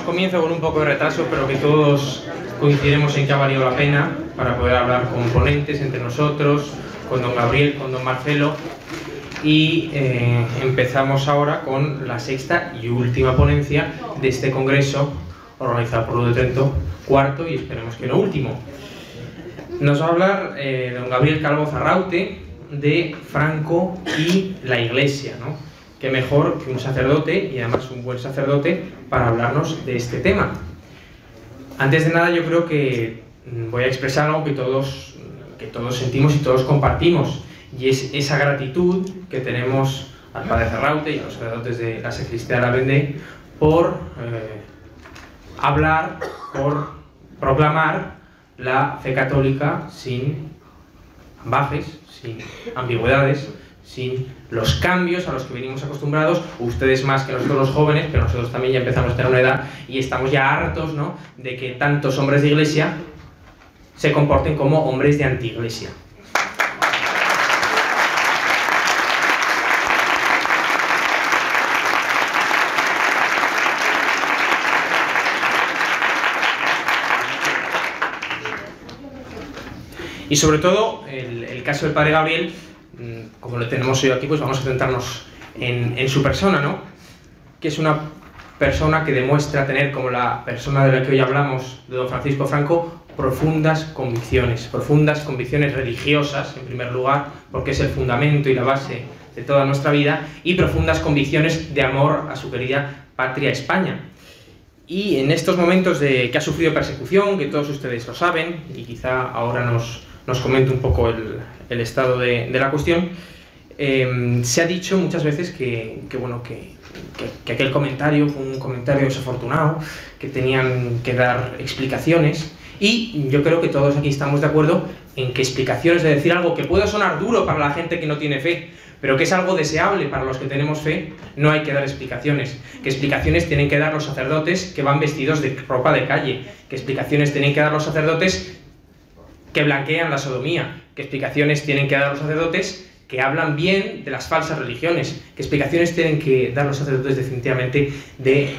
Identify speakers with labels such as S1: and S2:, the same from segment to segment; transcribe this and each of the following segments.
S1: comienzo con un poco de retraso, pero que todos coincidiremos en que ha valido la pena para poder hablar con ponentes entre nosotros, con don Gabriel, con don Marcelo. Y empezamos ahora con la sexta y última ponencia de este congreso organizado por Luz de Trento, cuarto y esperemos que no último. Nos va a hablar don Gabriel Calvo Zarraute de Franco y la Iglesia, ¿no? Qué mejor que un sacerdote, y además un buen sacerdote, para hablarnos de este tema. Antes de nada, yo creo que voy a expresar algo que todos sentimos y todos compartimos, y es esa gratitud que tenemos al padre Zarraute y a los sacerdotes de la Sacristía de la Vendée por hablar, por proclamar la fe católica sin ambages, sin ambigüedades, sin los cambios a los que venimos acostumbrados, ustedes más que nosotros los jóvenes, pero nosotros también ya empezamos a tener una edad y estamos ya hartos, ¿no?, de que tantos hombres de iglesia se comporten como hombres de anti-iglesia. Y sobre todo, el caso del padre Gabriel, como lo tenemos hoy aquí, pues vamos a centrarnos en su persona, ¿no? Que es una persona que demuestra tener, como la persona de la que hoy hablamos, de don Francisco Franco, profundas convicciones religiosas, en primer lugar, porque es el fundamento y la base de toda nuestra vida, y profundas convicciones de amor a su querida patria España. Y en estos momentos de que ha sufrido persecución, que todos ustedes lo saben, y quizá ahora nos comente un poco el estado de la cuestión, se ha dicho muchas veces que aquel comentario fue un comentario desafortunado, que tenían que dar explicaciones, y yo creo que todos aquí estamos de acuerdo en que explicaciones de decir algo que puede sonar duro para la gente que no tiene fe, pero que es algo deseable para los que tenemos fe, no hay que dar explicaciones. Que explicaciones tienen que dar los sacerdotes que van vestidos de ropa de calle, que explicaciones tienen que dar los sacerdotes que blanquean la sodomía, que explicaciones tienen que dar los sacerdotes que hablan bien de las falsas religiones, que explicaciones tienen que dar los sacerdotes definitivamente de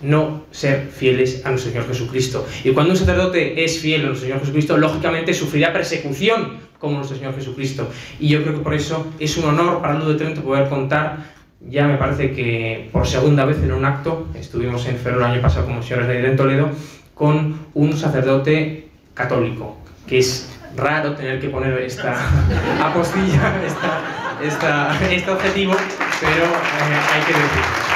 S1: no ser fieles a nuestro Señor Jesucristo. Y cuando un sacerdote es fiel a nuestro Señor Jesucristo, lógicamente sufrirá persecución como nuestro Señor Jesucristo. Y yo creo que por eso es un honor para Luz de Trento poder contar, ya me parece que por segunda vez en un acto, estuvimos en febrero del año pasado como señores de en Toledo, con un sacerdote católico, que es raro tener que poner esta apostilla, este objetivo, pero hay que decirlo.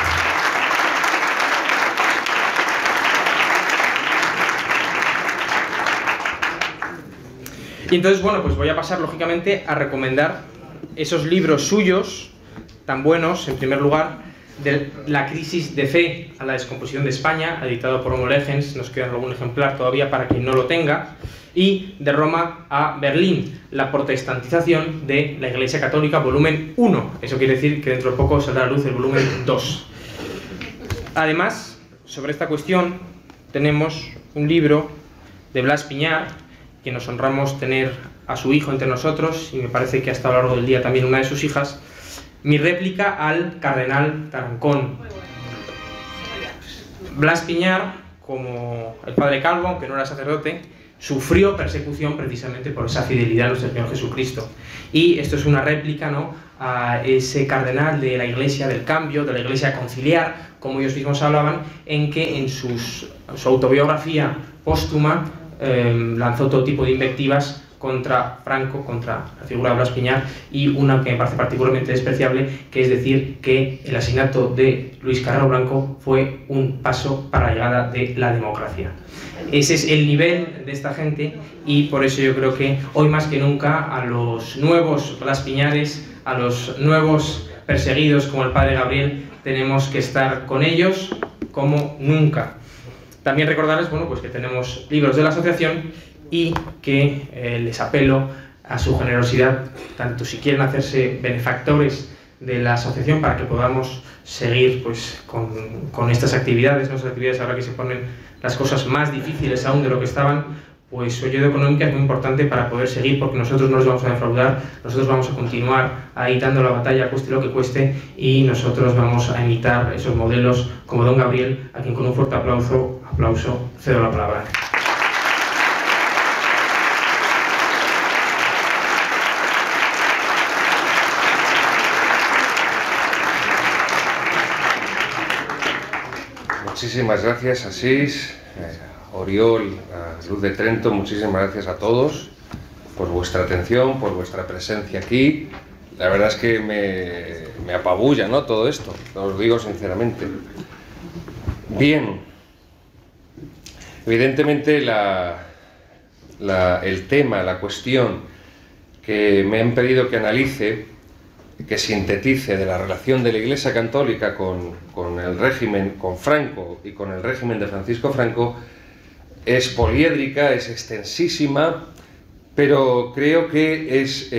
S1: Y entonces, bueno, pues voy a pasar lógicamente a recomendar esos libros suyos tan buenos, en primer lugar, de La crisis de fe a la descomposición de España, editado por Homo Legens, nos queda algún ejemplar todavía para quien no lo tenga, y De Roma a Berlín, la protestantización de la Iglesia Católica, volumen 1. Eso quiere decir que dentro de poco saldrá a la luz el volumen 2. Además, sobre esta cuestión, tenemos un libro de Blas Piñar, que nos honramos tener a su hijo entre nosotros, y me parece que hasta a lo largo del día también una de sus hijas, Mi réplica al cardenal Tarancón. Blas Piñar, como el padre Calvo, aunque no era sacerdote, sufrió persecución precisamente por esa fidelidad a nuestro Señor Jesucristo. Y esto es una réplica, ¿no?, a ese cardenal de la Iglesia del Cambio, de la Iglesia conciliar, como ellos mismos hablaban, en que en su autobiografía póstuma lanzó todo tipo de invectivas contra Franco, contra la figura de Blas Piñar, y una que me parece particularmente despreciable, que es decir que el asesinato de Luis Carrero Blanco fue un paso para la llegada de la democracia. Ese es el nivel de esta gente, y por eso yo creo que hoy más que nunca a los nuevos Blas Piñares, a los nuevos perseguidos como el padre Gabriel, tenemos que estar con ellos como nunca. También recordarles, bueno, pues que tenemos libros de la asociación y que les apelo a su generosidad, tanto si quieren hacerse benefactores de la asociación para que podamos seguir pues con estas actividades, nuestras actividades ahora que se ponen las cosas más difíciles aún de lo que estaban, pues su ayuda económica es muy importante para poder seguir, porque nosotros no los vamos a defraudar, nosotros vamos a continuar ahí dando la batalla, cueste lo que cueste, y nosotros vamos a imitar esos modelos como don Gabriel, a quien con un fuerte aplauso cedo la palabra.
S2: Muchísimas gracias, Asís, Oriol, Luz de Trento, muchísimas gracias a todos por vuestra atención, por vuestra presencia aquí. La verdad es que me apabulla, ¿no?, todo esto, os lo digo sinceramente. Bien, evidentemente el tema, la cuestión que me han pedido que analice, que sintetice de la relación de la Iglesia Católica con el régimen, con Franco y con el régimen de Francisco Franco, es poliédrica, es extensísima, pero creo que es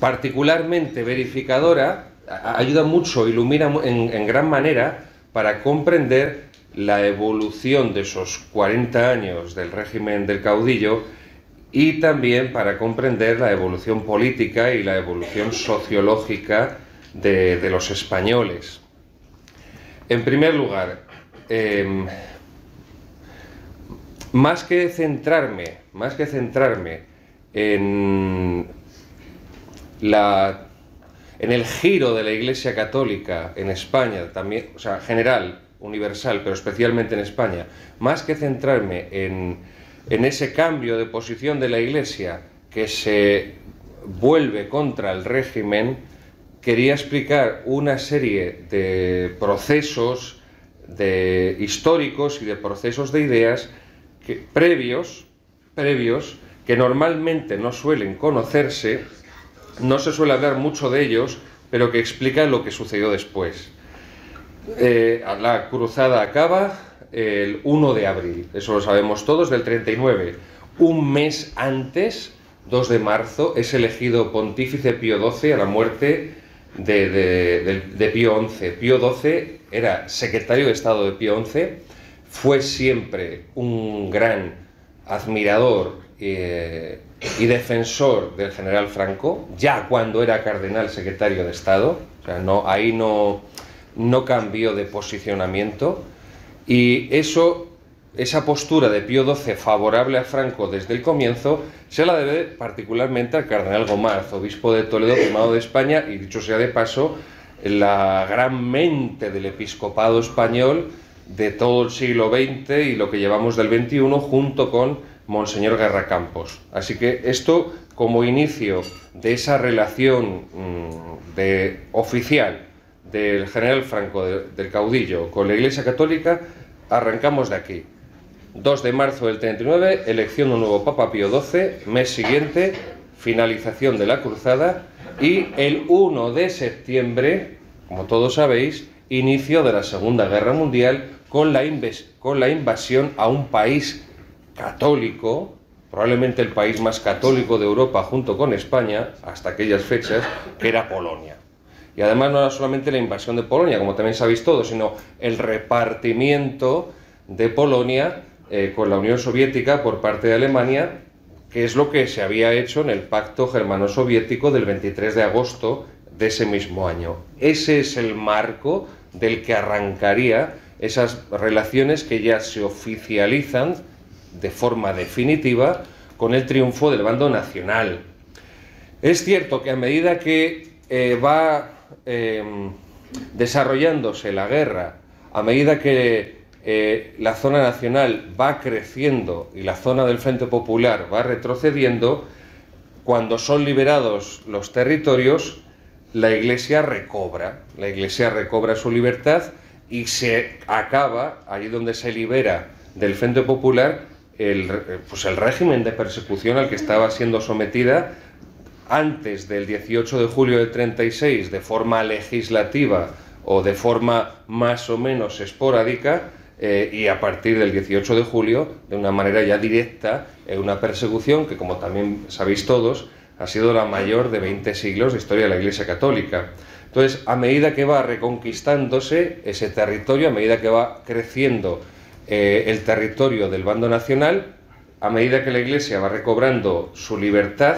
S2: particularmente verificadora, ayuda mucho, ilumina en gran manera para comprender la evolución de esos 40 años del régimen del caudillo, y también para comprender la evolución política y la evolución sociológica de los españoles. En primer lugar, más que centrarme en el giro de la Iglesia Católica en España, también, o sea, general, universal, pero especialmente en España, más que centrarme en ese cambio de posición de la Iglesia que se vuelve contra el régimen, quería explicar una serie de procesos históricos y de procesos de ideas previos que normalmente no suelen conocerse, no se suele hablar mucho de ellos, pero que explican lo que sucedió después. La cruzada acaba el 1 de abril, eso lo sabemos todos, del 39. Un mes antes, 2 de marzo, es elegido pontífice Pío XII a la muerte de Pío XI. Pío XII era secretario de Estado de Pío XI, fue siempre un gran admirador y defensor del general Franco, ya cuando era cardenal secretario de Estado, o sea, ahí no cambió de posicionamiento. Y esa postura de Pío XII favorable a Franco desde el comienzo se la debe particularmente al cardenal Gomaz, obispo de Toledo, primado de España, y dicho sea de paso, la gran mente del episcopado español de todo el siglo XX y lo que llevamos del XXI, junto con Monseñor Guerra Campos. Así que esto, como inicio de esa relación oficial del general Franco, del caudillo, con la Iglesia Católica, arrancamos de aquí. 2 de marzo del 39, elección de un nuevo Papa Pío XII, mes siguiente, finalización de la cruzada, y el 1 de septiembre, como todos sabéis, inicio de la Segunda Guerra Mundial, con la invasión a un país católico, probablemente el país más católico de Europa junto con España, hasta aquellas fechas, que era Polonia. Y además no era solamente la invasión de Polonia, como también sabéis todos, sino el repartimiento de Polonia con la Unión Soviética por parte de Alemania, que es lo que se había hecho en el Pacto Germano-Soviético del 23 de agosto de ese mismo año. Ese es el marco del que arrancaría esas relaciones que ya se oficializan de forma definitiva con el triunfo del bando nacional. Es cierto que a medida que va desarrollándose la guerra, a medida que la zona nacional va creciendo y la zona del Frente Popular va retrocediendo, cuando son liberados los territorios, la Iglesia recobra su libertad y se acaba, allí donde se libera del Frente Popular, el régimen de persecución al que estaba siendo sometida antes del 18 de julio del 36 de forma legislativa o de forma más o menos esporádica, y a partir del 18 de julio de una manera ya directa, una persecución que, como también sabéis todos, ha sido la mayor de 20 siglos de historia de la Iglesia Católica. Entonces, a medida que va reconquistándose ese territorio, a medida que va creciendo el territorio del bando nacional, a medida que la Iglesia va recobrando su libertad,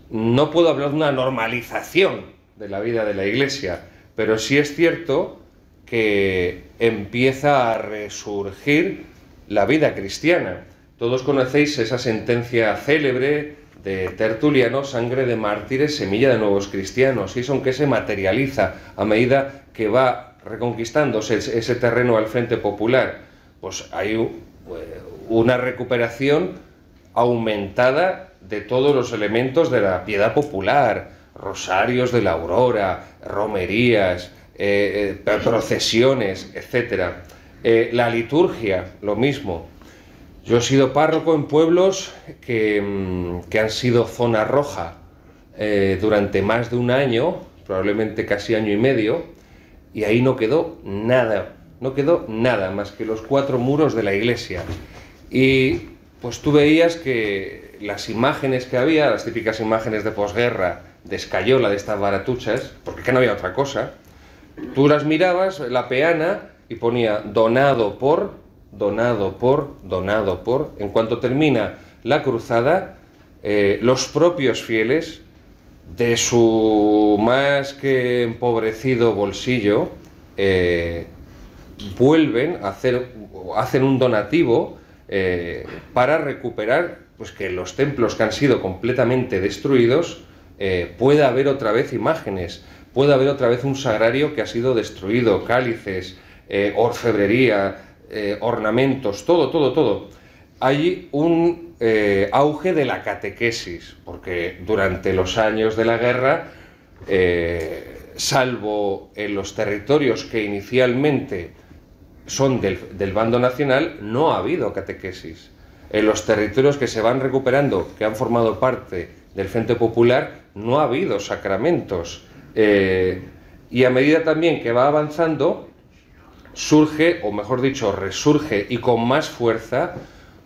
S2: no puedo hablar de una normalización de la vida de la Iglesia, pero sí es cierto que empieza a resurgir la vida cristiana. Todos conocéis esa sentencia célebre de Tertuliano: sangre de mártires, semilla de nuevos cristianos. Y eso, aunque se materializa a medida que va reconquistándose ese terreno al Frente Popular, pues hay una recuperación aumentada de todos los elementos de la piedad popular: rosarios de la aurora, romerías, procesiones, etc. La liturgia, lo mismo. Yo he sido párroco en pueblos que han sido zona roja durante más de un año, probablemente casi año y medio, y ahí no quedó nada más que los 4 muros de la iglesia. Y pues tú veías que las imágenes que había, las típicas imágenes de posguerra, de escayola, de estas baratuchas, porque que no había otra cosa, tú las mirabas, la peana, y ponía donado por. En cuanto termina la cruzada, los propios fieles, de su más que empobrecido bolsillo, vuelven a hacen un donativo para recuperar, pues, que en los templos que han sido completamente destruidos pueda haber otra vez imágenes, pueda haber otra vez un sagrario que ha sido destruido, cálices, orfebrería, ornamentos, todo. Hay un auge de la catequesis, porque durante los años de la guerra, salvo en los territorios que inicialmente son del bando nacional, no ha habido catequesis. En los territorios que se van recuperando, que han formado parte del Frente Popular, no ha habido sacramentos. Y a medida también que va avanzando, surge, o mejor dicho, resurge y con más fuerza,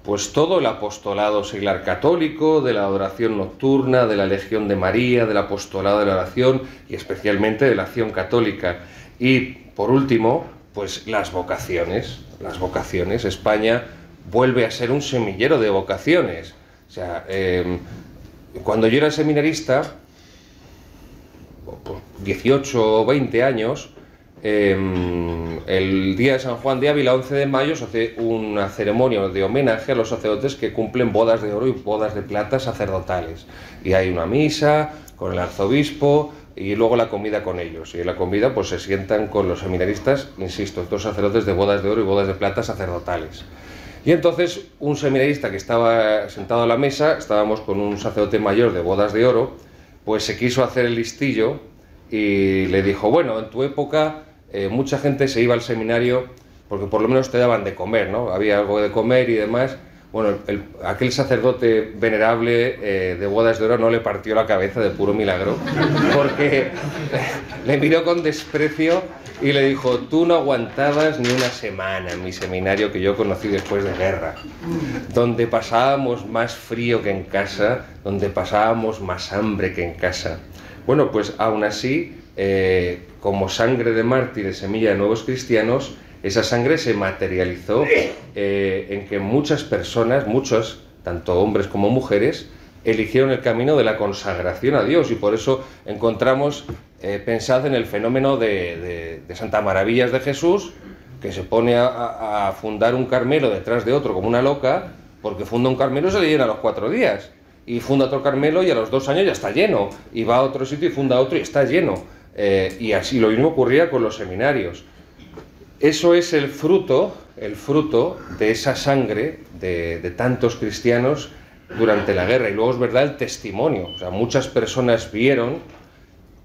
S2: pues todo el apostolado seglar católico, de la adoración nocturna, de la Legión de María, del apostolado de la oración y especialmente de la acción católica. Y por último, pues las vocaciones. España vuelve a ser un semillero de vocaciones. O sea, cuando yo era seminarista, 18 o 20 años, el día de San Juan de Ávila, 11 de mayo, se hace una ceremonia de homenaje a los sacerdotes que cumplen bodas de oro y bodas de plata sacerdotales. Y hay una misa con el arzobispo y luego la comida con ellos. Y en la comida pues se sientan con los seminaristas, insisto, estos sacerdotes de bodas de oro y bodas de plata sacerdotales. Y entonces un seminarista que estaba sentado a la mesa, estábamos con un sacerdote mayor de bodas de oro, pues se quiso hacer el listillo y le dijo: bueno, en tu época mucha gente se iba al seminario porque por lo menos te daban de comer, ¿no? Había algo de comer y demás. Bueno, aquel sacerdote venerable de bodas de oro no le partió la cabeza de puro milagro, porque le miró con desprecio y le dijo: tú no aguantabas ni una semana en mi seminario que yo conocí después de guerra, donde pasábamos más frío que en casa, donde pasábamos más hambre que en casa. Bueno, pues aún así, como sangre de mártires, semilla de nuevos cristianos, esa sangre se materializó en que muchas personas, muchos, tanto hombres como mujeres, eligieron el camino de la consagración a Dios. Y por eso encontramos, pensad en el fenómeno de Santa Maravillas de Jesús, que se pone a fundar un Carmelo detrás de otro como una loca, porque funda un Carmelo y se le llena a los 4 días. Y funda otro Carmelo y a los 2 años ya está lleno. Y va a otro sitio y funda otro y está lleno. Y así lo mismo ocurría con los seminarios. Eso es el fruto de esa sangre de tantos cristianos durante la guerra. Y luego es verdad el testimonio. O sea, muchas personas vieron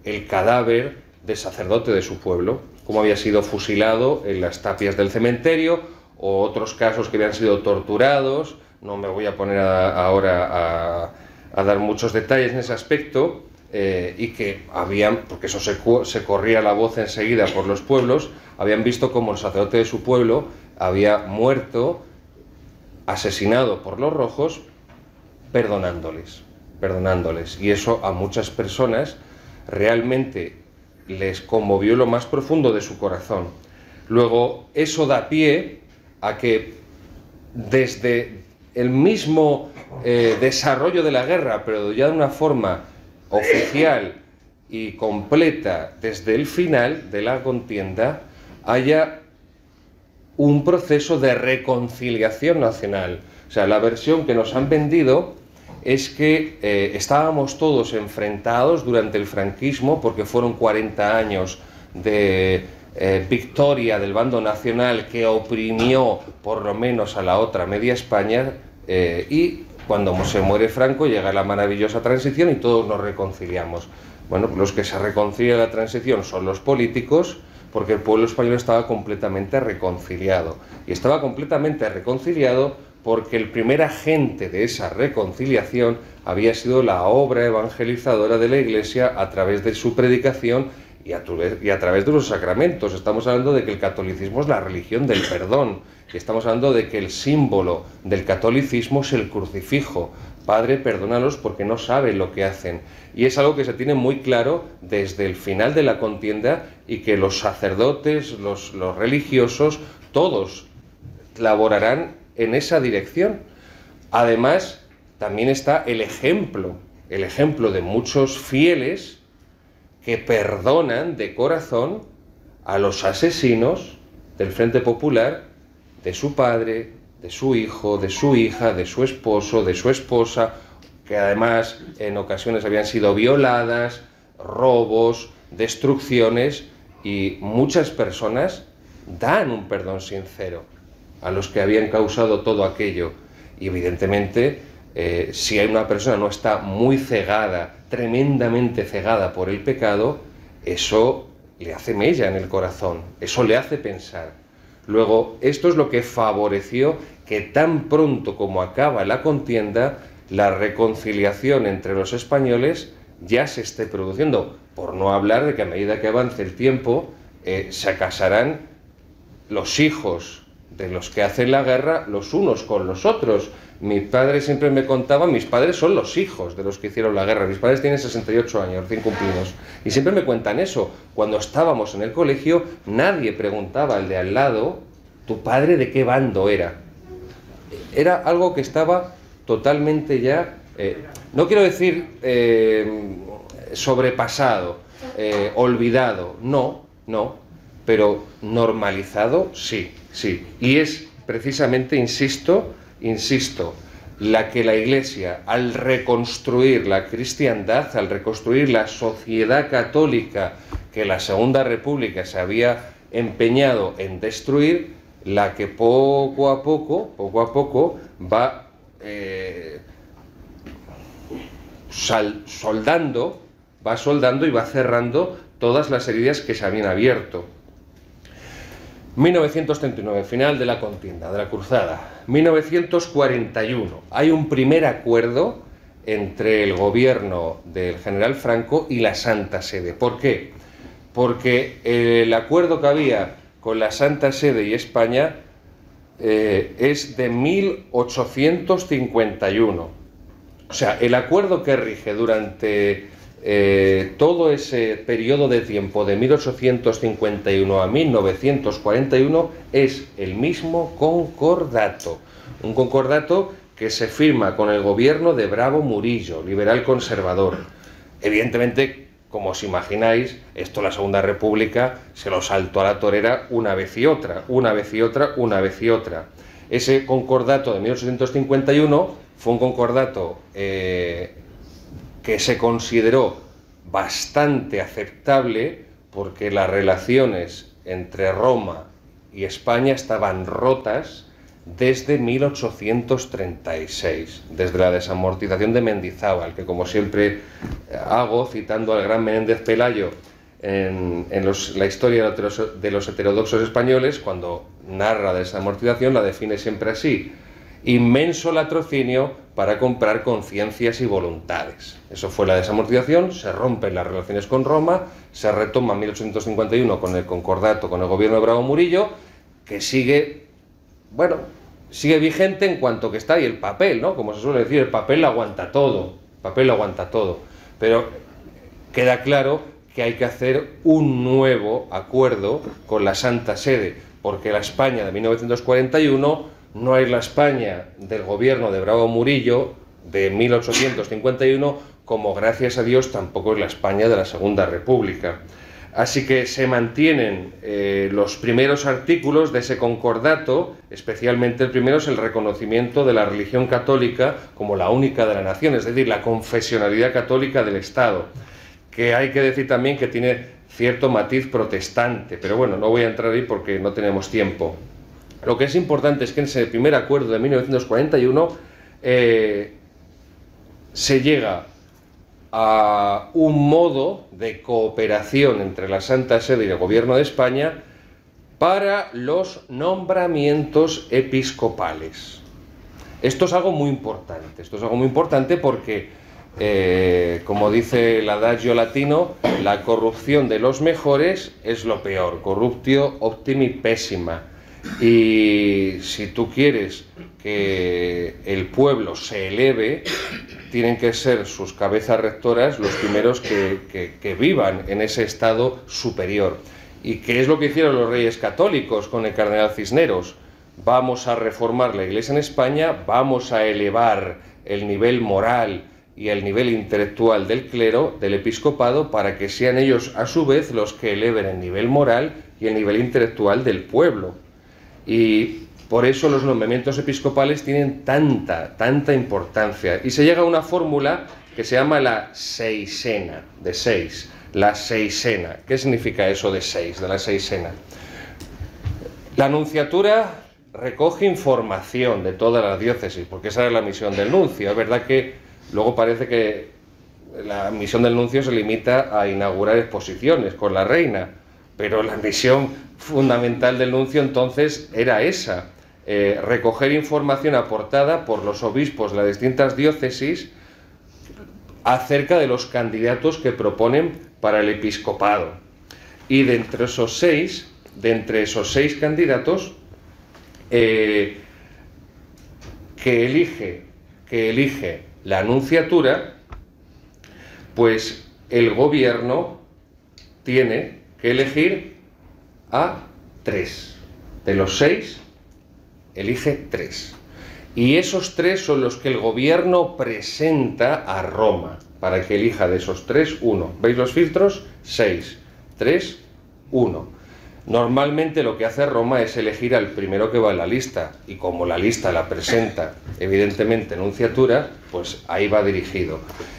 S2: el cadáver del sacerdote de su pueblo, cómo había sido fusilado en las tapias del cementerio, o otros casos que habían sido torturados. No me voy a poner ahora a dar muchos detalles en ese aspecto, y que habían, porque eso se corría la voz enseguida por los pueblos, habían visto cómo el sacerdote de su pueblo había muerto, asesinado por los rojos, perdonándoles. Y eso a muchas personas realmente les conmovió lo más profundo de su corazón. Luego, eso da pie a que desde el mismo desarrollo de la guerra, pero ya de una forma oficial y completa desde el final de la contienda, haya un proceso de reconciliación nacional. O sea, la versión que nos han vendido es que estábamos todos enfrentados durante el franquismo, porque fueron 40 años de victoria del bando nacional que oprimió por lo menos a la otra media España, y cuando se muere Franco llega la maravillosa transición y todos nos reconciliamos. Bueno, los que se reconcilian la transición son los políticos, porque el pueblo español estaba completamente reconciliado. Y estaba completamente reconciliado porque el primer agente de esa reconciliación había sido la obra evangelizadora de la Iglesia a través de su predicación y a través de los sacramentos. Estamos hablando de que el catolicismo es la religión del perdón, y estamos hablando de que el símbolo del catolicismo es el crucifijo. Padre, perdónalos porque no saben lo que hacen. Y es algo que se tiene muy claro desde el final de la contienda, y que los sacerdotes, los religiosos, todos laborarán en esa dirección. Además, también está el ejemplo de muchos fieles que perdonan de corazón a los asesinos del Frente Popular, de su padre, de su hijo, de su hija, de su esposo, de su esposa, que además en ocasiones habían sido violadas, robos, destrucciones, y muchas personas dan un perdón sincero a los que habían causado todo aquello. Y evidentemente, si una persona no está muy cegada, tremendamente cegada por el pecado, eso le hace mella en el corazón, eso le hace pensar. Luego, esto es lo que favoreció que tan pronto como acaba la contienda, la reconciliación entre los españoles ya se esté produciendo, por no hablar de que a medida que avance el tiempo, se casarán los hijos de los que hacen la guerra los unos con los otros. Mi padre siempre me contaba, mis padres son los hijos de los que hicieron la guerra. Mis padres tienen 68 años, recién cumplidos. Y siempre me cuentan eso. Cuando estábamos en el colegio, nadie preguntaba al de al lado, ¿tu padre de qué bando era? Era algo que estaba totalmente ya, no quiero decir sobrepasado, olvidado, no, pero normalizado, sí. Y es precisamente, insisto, la que la Iglesia, al reconstruir la cristiandad, al reconstruir la sociedad católica que la Segunda República se había empeñado en destruir, la que poco a poco va soldando y va cerrando todas las heridas que se habían abierto. 1939, final de la contienda, de la cruzada. 1941, hay un primer acuerdo entre el gobierno del general Franco y la Santa Sede. ¿Por qué? Porque el acuerdo que había con la Santa Sede y España es de 1851. O sea, el acuerdo que rige durante todo ese periodo de tiempo de 1851 a 1941 es el mismo concordato. Un concordato que se firma con el gobierno de Bravo Murillo, liberal conservador. Evidentemente, como os imagináis, esto la Segunda República se lo saltó a la torera una vez y otra. Ese concordato de 1851 fue un concordato que se consideró bastante aceptable, porque las relaciones entre Roma y España estaban rotas desde 1836, desde la desamortización de Mendizábal, que como siempre hago, citando al gran Menéndez Pelayo en la historia de los heterodoxos españoles, cuando narra la desamortización la define siempre así: inmenso latrocinio para comprar conciencias y voluntades. Eso fue la desamortización, se rompen las relaciones con Roma, se retoma en 1851 con el concordato con el gobierno de Bravo Murillo, que sigue vigente en cuanto que está ahí el papel, ¿no? Como se suele decir, el papel lo aguanta todo, pero queda claro que hay que hacer un nuevo acuerdo con la Santa Sede, porque la España de 1941 no es la España del gobierno de Bravo Murillo de 1851, como gracias a Dios tampoco es la España de la Segunda República. Así que se mantienen los primeros artículos de ese concordato, especialmente el primero es el reconocimiento de la religión católica como la única de la nación, es decir, la confesionalidad católica del Estado, que hay que decir también que tiene cierto matiz protestante, pero bueno, no voy a entrar ahí porque no tenemos tiempo. Lo que es importante es que en ese primer acuerdo de 1941 se llega a un modo de cooperación entre la Santa Sede y el Gobierno de España para los nombramientos episcopales. Esto es algo muy importante, porque, como dice el adagio latino, la corrupción de los mejores es lo peor, corruptio optimi pessima. Y si tú quieres que el pueblo se eleve, tienen que ser sus cabezas rectoras los primeros que vivan en ese estado superior. ¿Y qué es lo que hicieron los reyes católicos con el cardenal Cisneros? Vamos a reformar la Iglesia en España, vamos a elevar el nivel moral y el nivel intelectual del clero, del episcopado, para que sean ellos a su vez los que eleven el nivel moral y el nivel intelectual del pueblo. Y por eso los nombramientos episcopales tienen tanta importancia. Y se llega a una fórmula que se llama la seisena, de 6. La seisena. ¿Qué significa eso de 6, de la seisena? La nunciatura recoge información de todas las diócesis, porque esa es la misión del nuncio. Es verdad que luego parece que la misión del nuncio se limita a inaugurar exposiciones con la reina, pero la misión fundamental del nuncio entonces era esa, recoger información aportada por los obispos de las distintas diócesis acerca de los candidatos que proponen para el episcopado. Y de entre esos seis candidatos que elige la nunciatura, pues el gobierno tiene que elegir a 3. De los 6, elige 3. Y esos 3 son los que el gobierno presenta a Roma, para que elija de esos 3, 1. ¿Veis los filtros? 6, 3, 1. Normalmente lo que hace Roma es elegir al primero que va en la lista, y como la lista la presenta evidentemente nunciatura, pues ahí va dirigido.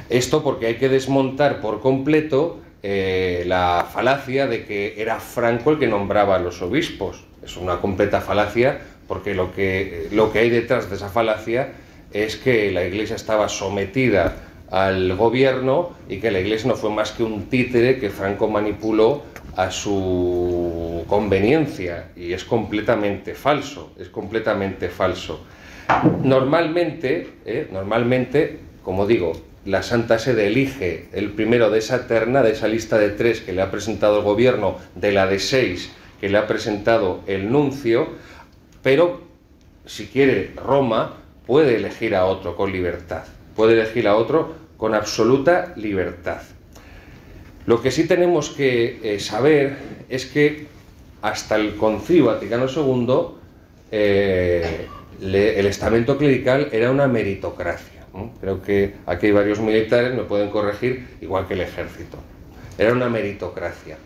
S2: Esto porque hay que desmontar por completo la falacia de que era Franco el que nombraba a los obispos. Es una completa falacia, porque lo que hay detrás de esa falacia es que la Iglesia estaba sometida al gobierno y que la Iglesia no fue más que un títere que Franco manipuló a su conveniencia, y es completamente falso, Normalmente, como digo, la Santa Sede elige el primero de esa terna, de esa lista de 3 que le ha presentado el gobierno, de la de 6 que le ha presentado el nuncio, pero si quiere Roma puede elegir a otro con libertad, puede elegir a otro con absoluta libertad. Lo que sí tenemos que saber es que hasta el Concilio Vaticano II el estamento clerical era una meritocracia. Creo que aquí hay varios militares, me pueden corregir, igual que el ejército. Era una meritocracia.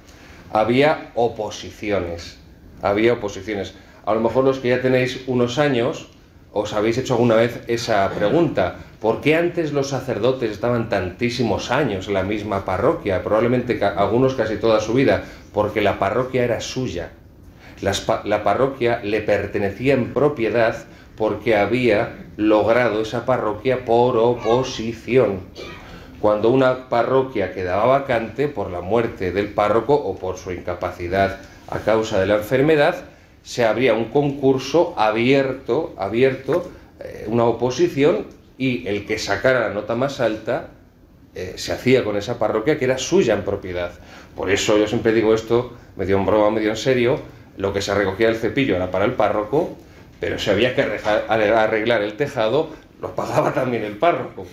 S2: Había oposiciones. A lo mejor los que ya tenéis unos años os habéis hecho alguna vez esa pregunta. ¿Por qué antes los sacerdotes estaban tantísimos años en la misma parroquia? Probablemente algunos casi toda su vida. Porque la parroquia era suya. La parroquia le pertenecía en propiedad porque había logrado esa parroquia por oposición. Cuando una parroquia quedaba vacante por la muerte del párroco o por su incapacidad a causa de la enfermedad, se abría un concurso abierto, una oposición, y el que sacara la nota más alta se hacía con esa parroquia que era suya en propiedad. Por eso yo siempre digo esto, medio en broma, medio en serio: lo que se recogía del cepillo era para el párroco, pero si había que arreglar el tejado, lo pagaba también el párroco.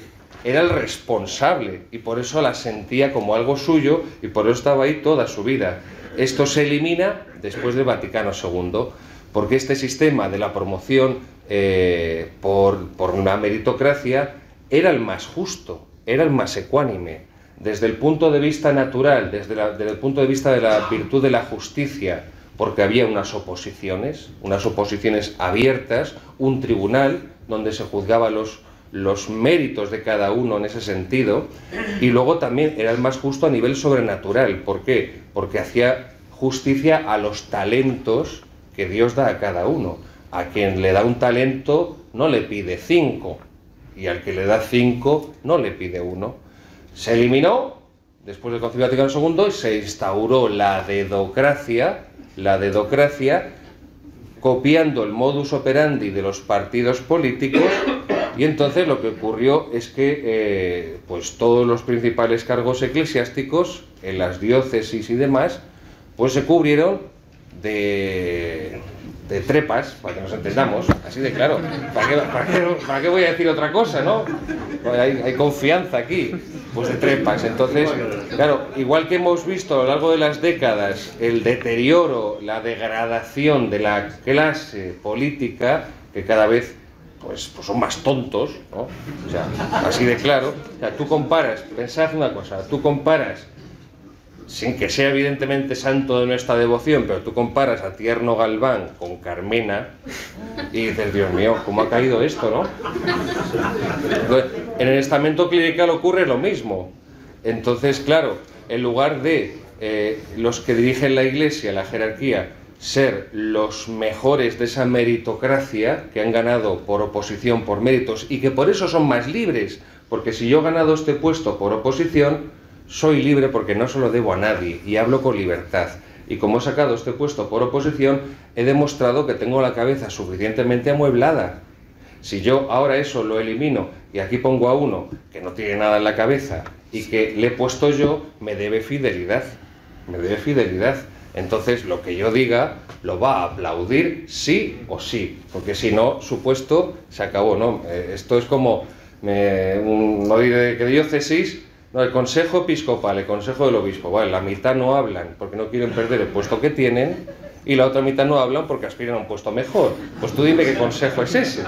S2: Era el responsable, y por eso la sentía como algo suyo, y por eso estaba ahí toda su vida. Esto se elimina después del Vaticano II, porque este sistema de la promoción por una meritocracia era el más justo, era el más ecuánime. Desde el punto de vista natural, desde el punto de vista de la virtud de la justicia, porque había unas oposiciones abiertas, un tribunal donde se juzgaba los méritos de cada uno en ese sentido, y luego también era el más justo a nivel sobrenatural. ¿Por qué? Porque hacía justicia a los talentos que Dios da a cada uno. A quien le da un talento no le pide 5, y al que le da 5 no le pide 1. Se eliminó, después del Concilio Vaticano II, y se instauró la dedocracia, copiando el modus operandi de los partidos políticos, y entonces lo que ocurrió es que pues todos los principales cargos eclesiásticos en las diócesis y demás pues se cubrieron de trepas, para que nos entendamos, así de claro. ¿Para qué voy a decir otra cosa, no? Hay confianza aquí, pues de trepas. Entonces, claro, igual que hemos visto a lo largo de las décadas el deterioro, la degradación de la clase política, que cada vez pues son más tontos, ¿no? O sea, así de claro. O sea, tú comparas, pensad una cosa, tú comparas, sin que sea evidentemente santo de nuestra devoción, pero tú comparas a Tierno Galván con Carmena y dices, Dios mío, ¿cómo ha caído esto, no? Entonces, en el estamento clerical ocurre lo mismo. Entonces, claro, en lugar de los que dirigen la Iglesia, la jerarquía, ser los mejores de esa meritocracia que han ganado por oposición, por méritos, y que por eso son más libres, porque si yo he ganado este puesto por oposición, soy libre porque no se lo debo a nadie y hablo con libertad. Y como he sacado este puesto por oposición, he demostrado que tengo la cabeza suficientemente amueblada. Si yo ahora eso lo elimino y aquí pongo a uno que no tiene nada en la cabeza y que le he puesto yo, me debe fidelidad. Me debe fidelidad. Entonces lo que yo diga lo va a aplaudir sí o sí, porque si no, su puesto se acabó, ¿no? Esto es como, no diré que diócesis, no, el consejo episcopal, el consejo del obispo, vale, la mitad no hablan porque no quieren perder el puesto que tienen y la otra mitad no hablan porque aspiran a un puesto mejor. Pues tú dime qué consejo es ese,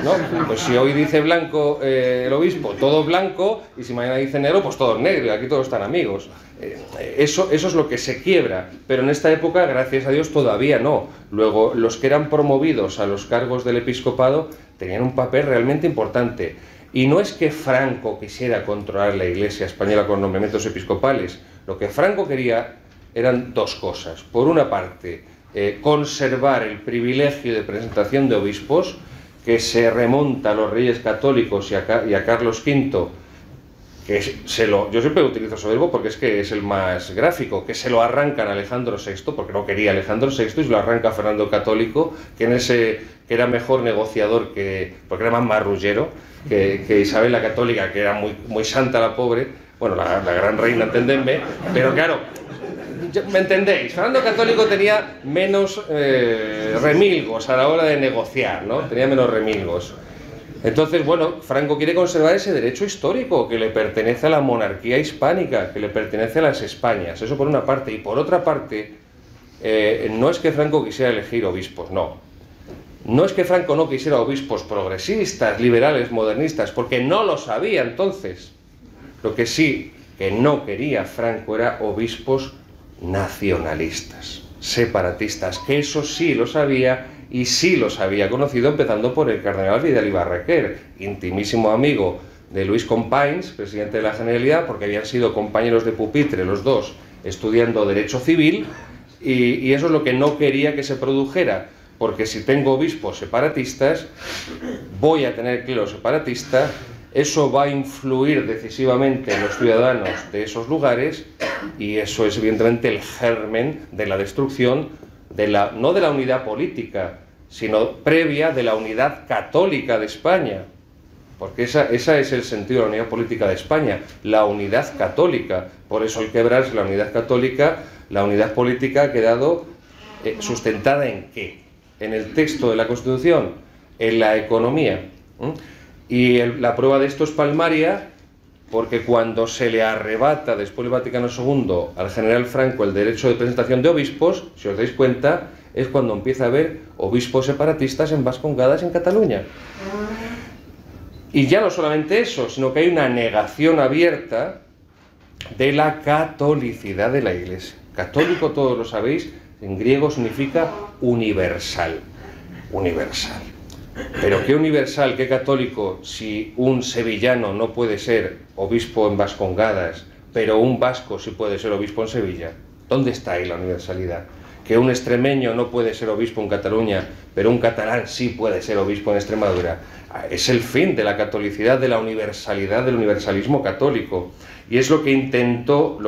S2: ¿no? Pues si hoy dice blanco el obispo, todo blanco, y si mañana dice negro, pues todo negro, y aquí todos están amigos. Eso es lo que se quiebra, pero en esta época, gracias a Dios, todavía no. Luego, los que eran promovidos a los cargos del episcopado tenían un papel realmente importante. Y no es que Franco quisiera controlar la Iglesia española con nombramientos episcopales. Lo que Franco quería eran dos cosas. Por una parte, conservar el privilegio de presentación de obispos, que se remonta a los reyes católicos y a Carlos V, que yo siempre utilizo ese verbo porque es que es el más gráfico, que se lo arrancan a Alejandro VI, porque no quería Alejandro VI, y se lo arranca a Fernando el Católico, que era mejor negociador, porque era más marrullero que Isabel la Católica, que era muy santa la pobre, bueno, la gran reina, entendedme, pero claro, ¿me entendéis? Fernando el Católico tenía menos remilgos a la hora de negociar, ¿no? Tenía menos remilgos. Entonces, bueno, Franco quiere conservar ese derecho histórico que le pertenece a la monarquía hispánica, que le pertenece a las Españas, eso por una parte. Y por otra parte, no es que Franco quisiera elegir obispos, no. No es que Franco no quisiera obispos progresistas, liberales, modernistas, porque no lo sabía entonces. Lo que sí que no quería Franco era obispos nacionalistas, separatistas, que eso sí lo sabía. Y sí los había conocido, empezando por el cardenal Vidal y Barraquer, intimísimo amigo de Luis Companys, presidente de la Generalidad, porque habían sido compañeros de pupitre los dos, estudiando Derecho Civil, y eso es lo que no quería que se produjera, porque si tengo obispos separatistas, voy a tener clero separatista, eso va a influir decisivamente en los ciudadanos de esos lugares, y eso es evidentemente el germen de la destrucción no de la unidad política, sino previa de la unidad católica de España, porque esa es el sentido de la unidad política de España, la unidad católica. Por eso al quebrarse la unidad católica, la unidad política ha quedado sustentada ¿en qué? En el texto de la Constitución, en la economía. Y la prueba de esto es palmaria, porque cuando se le arrebata después del Vaticano II al general Franco el derecho de presentación de obispos, si os dais cuenta, es cuando empieza a haber obispos separatistas en Vascongadas, en Cataluña. Y ya no solamente eso, sino que hay una negación abierta de la catolicidad de la Iglesia. Católico, todos lo sabéis, en griego significa universal. Universal. Pero ¿qué universal, qué católico, si un sevillano no puede ser obispo en Vascongadas, pero un vasco sí puede ser obispo en Sevilla? ¿Dónde está ahí la universalidad? Que un extremeño no puede ser obispo en Cataluña, pero un catalán sí puede ser obispo en Extremadura. Es el fin de la catolicidad, de la universalidad, del universalismo católico. Y es lo que intentó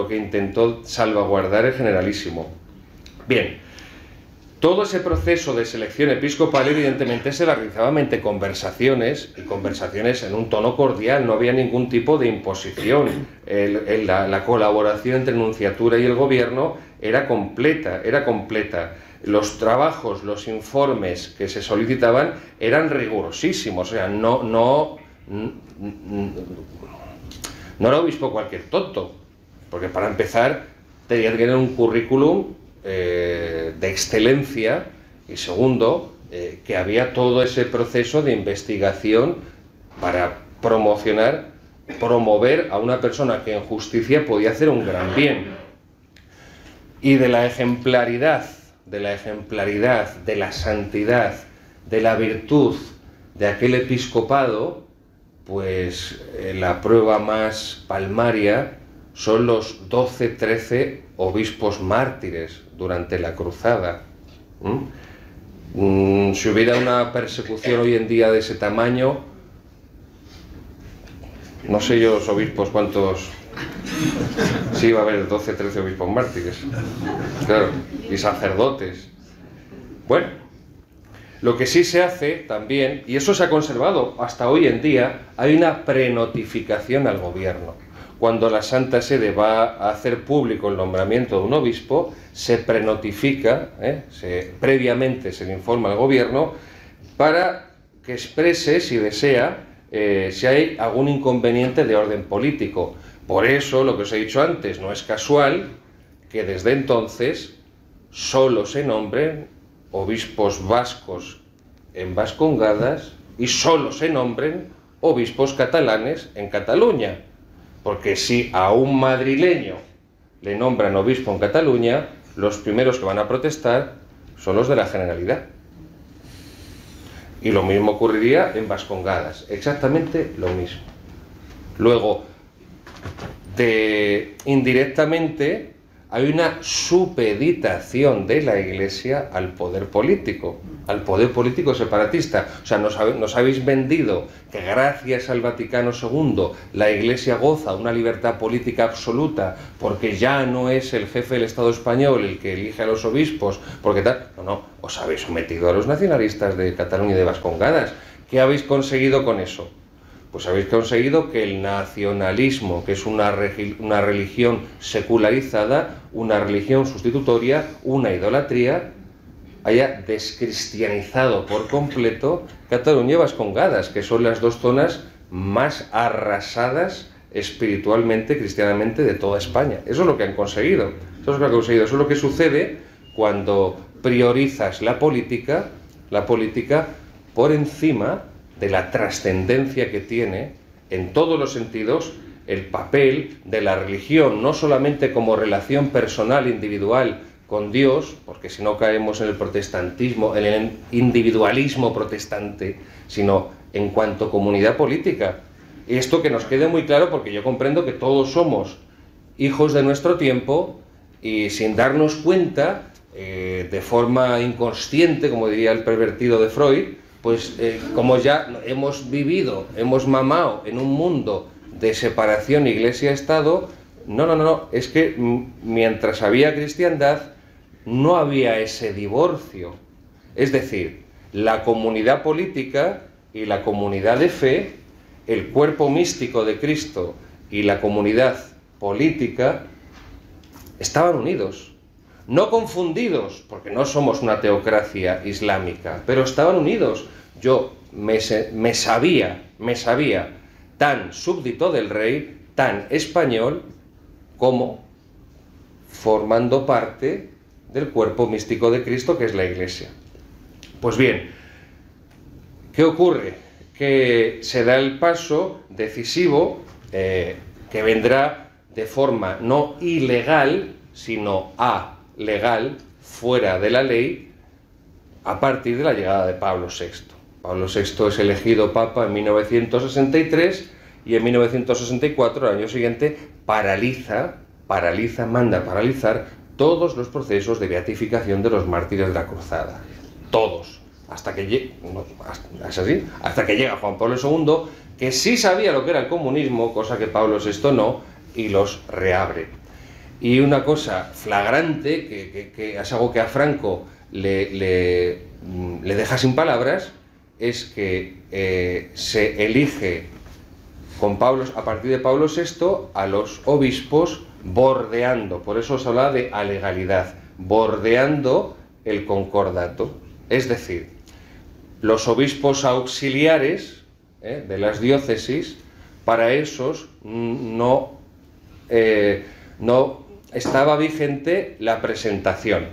S2: salvaguardar el Generalísimo. Bien, todo ese proceso de selección episcopal evidentemente se realizaba mediante conversaciones, y conversaciones en un tono cordial, no había ningún tipo de imposición. La colaboración entre nunciatura y el gobierno era completa. Los trabajos, los informes que se solicitaban eran rigurosísimos, o sea, no era obispo cualquier tonto, porque para empezar tenía que tener un currículum de excelencia, y segundo, que había todo ese proceso de investigación para promover a una persona que en justicia podía hacer un gran bien. Y de la ejemplaridad, de la santidad, de la virtud de aquel episcopado, pues la prueba más palmaria son los 12-13 obispos mártires durante la cruzada. Si hubiera una persecución hoy en día de ese tamaño, no sé yo los obispos cuántos, sí va a haber 12-13 obispos mártires, claro, y sacerdotes. Bueno, lo que sí se hace también, y eso se ha conservado hasta hoy en día, hay una prenotificación al gobierno. Cuando la Santa Sede va a hacer público el nombramiento de un obispo, se prenotifica, previamente se le informa al gobierno para que exprese, si desea, si hay algún inconveniente de orden político. Por eso, lo que os he dicho antes, no es casual que desde entonces solo se nombren obispos vascos en Vascongadas y solo se nombren obispos catalanes en Cataluña. Porque si a un madrileño le nombran obispo en Cataluña, los primeros que van a protestar son los de la Generalidad. Y lo mismo ocurriría en Vascongadas, exactamente lo mismo. Luego, indirectamente, hay una supeditación de la Iglesia al poder político separatista. O sea, nos habéis vendido que gracias al Vaticano II la Iglesia goza una libertad política absoluta porque ya no es el jefe del Estado español el que elige a los obispos, porque tal. No, os habéis sometido a los nacionalistas de Cataluña y de Vascongadas. ¿Qué habéis conseguido con eso? Pues habéis conseguido que el nacionalismo, que es una religión secularizada, una religión sustitutoria, una idolatría, haya descristianizado por completo Cataluña y Vascongadas, que son las dos zonas más arrasadas espiritualmente, cristianamente de toda España. Eso es lo que han conseguido. Eso es lo que sucede cuando priorizas la política por encima de la trascendencia que tiene en todos los sentidos el papel de la religión, no solamente como relación personal, individual con Dios, porque si no caemos en el protestantismo, en el individualismo protestante, sino en cuanto comunidad política. Y esto que nos quede muy claro, porque yo comprendo que todos somos hijos de nuestro tiempo y sin darnos cuenta, de forma inconsciente, como diría el pervertido de Freud, pues como ya hemos vivido, hemos mamado en un mundo de separación Iglesia-Estado, no, es que mientras había cristiandad no había ese divorcio. Es decir, la comunidad política y la comunidad de fe, el cuerpo místico de Cristo y la comunidad política estaban unidos. No confundidos, porque no somos una teocracia islámica, pero estaban unidos. Yo me sabía tan súbdito del rey, tan español, como formando parte del cuerpo místico de Cristo, que es la Iglesia. Pues bien, ¿qué ocurre? Que se da el paso decisivo que vendrá de forma no ilegal, sino alegal, fuera de la ley, a partir de la llegada de Pablo VI. Pablo VI es elegido Papa en 1963 y en 1964, el año siguiente, manda paralizar todos los procesos de beatificación de los mártires de la Cruzada. Todos. Hasta que llega Juan Pablo II, que sí sabía lo que era el comunismo, cosa que Pablo VI no, y los reabre. Y una cosa flagrante, que es algo que a Franco le deja sin palabras, es que se elige a partir de Pablo VI a los obispos bordeando, por eso se habla de alegalidad, bordeando el concordato. Es decir, los obispos auxiliares de las diócesis, para esos no estaba vigente la presentación.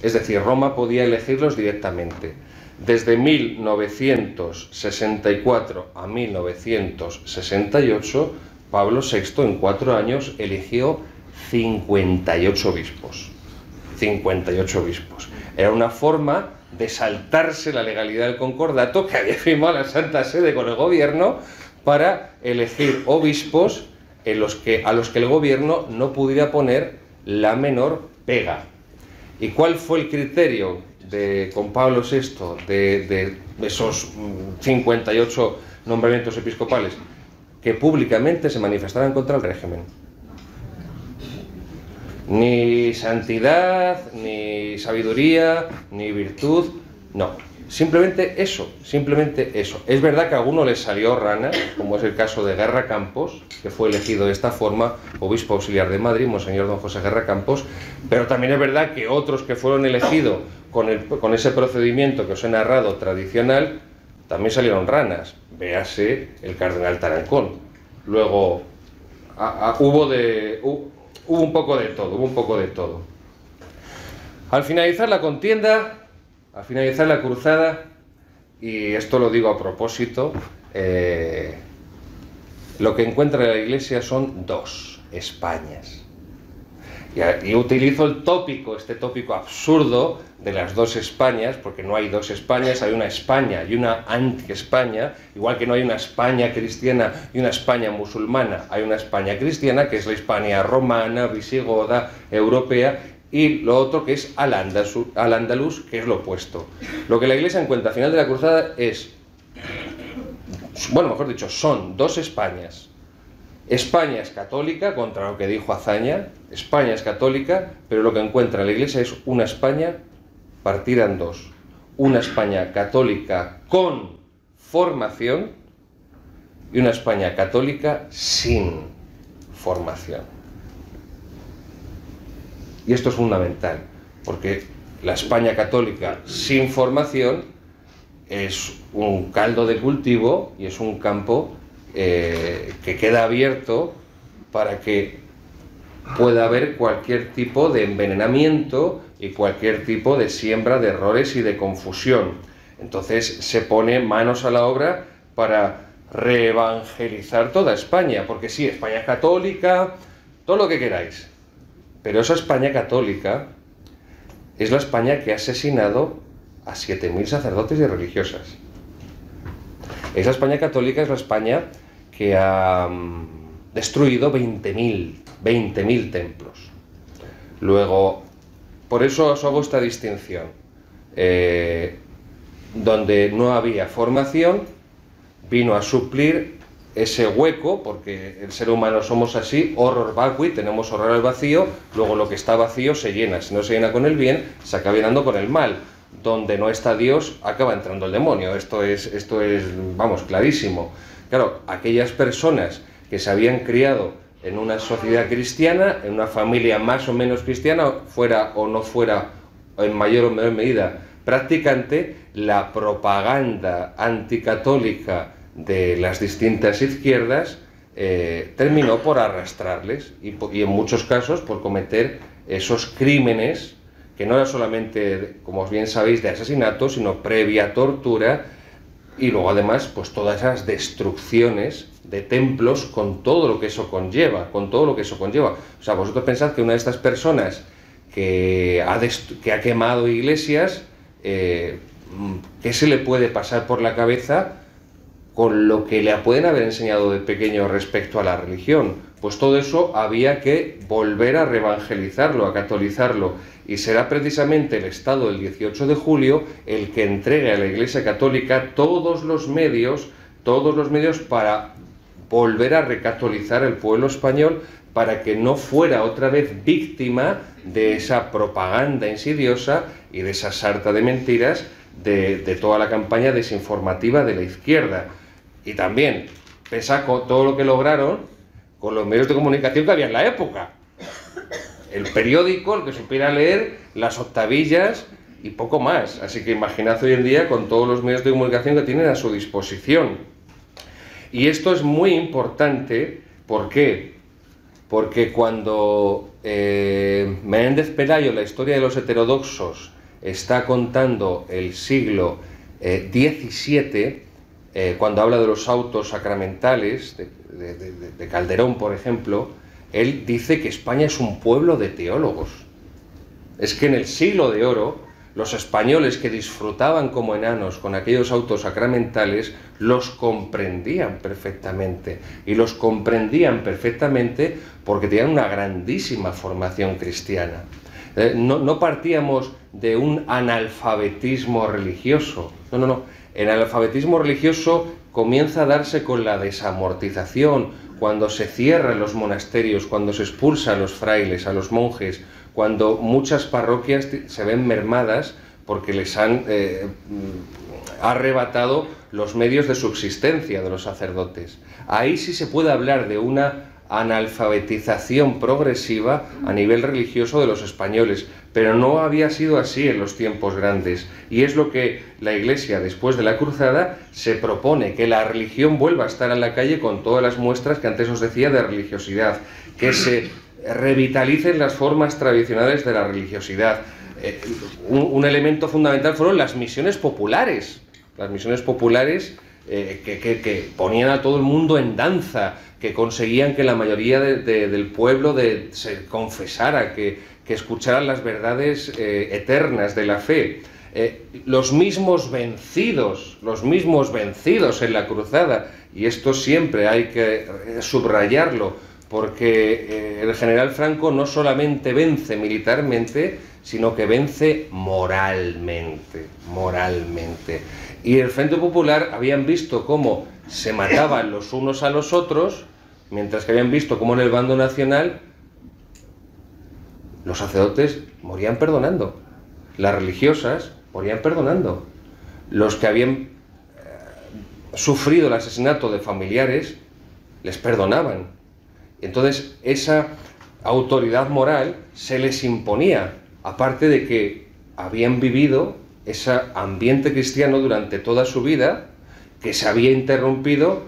S2: Es decir, Roma podía elegirlos directamente. Desde 1964 a 1968, Pablo VI en 4 años eligió 58 obispos. 58 obispos. Era una forma de saltarse la legalidad del concordato que había firmado la Santa Sede con el gobierno para elegir obispos a los que el gobierno no pudiera poner la menor pega. ¿Y cuál fue el criterio con Pablo VI de esos 58 nombramientos episcopales? Que públicamente se manifestaran contra el régimen. Ni santidad, ni sabiduría, ni virtud, no. Simplemente eso, simplemente eso. Es verdad que a alguno les salió rana, como es el caso de Guerra Campos, que fue elegido de esta forma, obispo auxiliar de Madrid, Monseñor don José Guerra Campos, pero también es verdad que otros que fueron elegidos con ese procedimiento que os he narrado tradicional, también salieron ranas. Véase el cardenal Tarancón. Luego hubo un poco de todo, Al finalizar la contienda, al finalizar la cruzada, y esto lo digo a propósito, lo que encuentra la Iglesia son 2 Españas. Y utilizo este tópico absurdo de las 2 Españas, porque no hay 2 Españas, hay una España y una anti-España, igual que no hay una España cristiana y una España musulmana, hay una España cristiana, que es la Hispania romana, visigoda, europea, y lo otro que es al-Ándalus, que es lo opuesto. Lo que la Iglesia encuentra al final de la cruzada son 2 Españas. España es católica, contra lo que dijo Azaña, España es católica, pero lo que encuentra la Iglesia es una España partida en 2. Una España católica con formación y una España católica sin formación. Y esto es fundamental, porque la España católica sin formación es un caldo de cultivo y es un campo que queda abierto para que pueda haber cualquier tipo de envenenamiento y cualquier tipo de siembra de errores y de confusión. Entonces se pone manos a la obra para reevangelizar toda España, porque sí, España católica, todo lo que queráis, pero esa España católica es la España que ha asesinado a 7.000 sacerdotes y religiosas. Esa España católica es la España que ha destruido 20.000 templos. Luego, por eso os hago esta distinción. Donde no había formación, vino a suplir ese hueco, porque el ser humano somos así, horror vacui, tenemos horror al vacío, luego lo que está vacío se llena, si no se llena con el bien, se acaba llenando con el mal. Donde no está Dios, acaba entrando el demonio. Esto es, vamos, clarísimo. Claro, aquellas personas que se habían criado en una sociedad cristiana, en una familia más o menos cristiana, fuera o no fuera, en mayor o menor medida, practicante, la propaganda anticatólica de las distintas izquierdas terminó por arrastrarles y en muchos casos por cometer esos crímenes que no era solamente, como bien sabéis, de asesinato, sino previa tortura, y luego además pues todas esas destrucciones de templos con todo lo que eso conlleva, O sea, vosotros pensad que una de estas personas que ha quemado iglesias, ¿qué se le puede pasar por la cabeza con lo que le pueden haber enseñado de pequeño respecto a la religión? Pues todo eso había que volver a reevangelizarlo, a catolizarlo, y será precisamente el Estado del 18 de julio el que entregue a la Iglesia Católica todos los medios para volver a recatolizar el pueblo español, para que no fuera otra vez víctima de esa propaganda insidiosa y de esa sarta de mentiras de toda la campaña desinformativa de la izquierda. Y también, pensad con todo lo que lograron con los medios de comunicación que había en la época. El periódico, el que supiera leer, las octavillas y poco más. Así que imaginad hoy en día con todos los medios de comunicación que tienen a su disposición. Y esto es muy importante, ¿por qué? Porque cuando Menéndez Pelayo, la historia de los heterodoxos, está contando el siglo XVII, cuando habla de los autos sacramentales, de Calderón, por ejemplo, él dice que España es un pueblo de teólogos. Es que en el siglo de oro, los españoles que disfrutaban como enanos con aquellos autos sacramentales, los comprendían perfectamente. Y los comprendían perfectamente porque tenían una grandísima formación cristiana. No partíamos de un analfabetismo religioso. No. El analfabetismo religioso comienza a darse con la desamortización, cuando se cierran los monasterios, cuando se expulsa a los frailes, a los monjes, cuando muchas parroquias se ven mermadas porque les han arrebatado los medios de subsistencia de los sacerdotes. Ahí sí se puede hablar de una analfabetización progresiva a nivel religioso de los españoles, pero no había sido así en los tiempos grandes, y es lo que la Iglesia, después de la Cruzada, se propone, que la religión vuelva a estar en la calle con todas las muestras que antes os decía de religiosidad, que se revitalicen las formas tradicionales de la religiosidad. Un elemento fundamental fueron las misiones populares, que ponían a todo el mundo en danza, que conseguían que la mayoría del pueblo se confesara, que escucharan las verdades eternas de la fe. Los mismos vencidos en la Cruzada, y esto siempre hay que subrayarlo, porque el general Franco no solamente vence militarmente, sino que vence moralmente. Y el Frente Popular habían visto cómo se mataban los unos a los otros, mientras que habían visto cómo en el bando nacional los sacerdotes morían perdonando, las religiosas morían perdonando, los que habían sufrido el asesinato de familiares les perdonaban. Entonces esa autoridad moral se les imponía, aparte de que habían vivido ese ambiente cristiano durante toda su vida, que se había interrumpido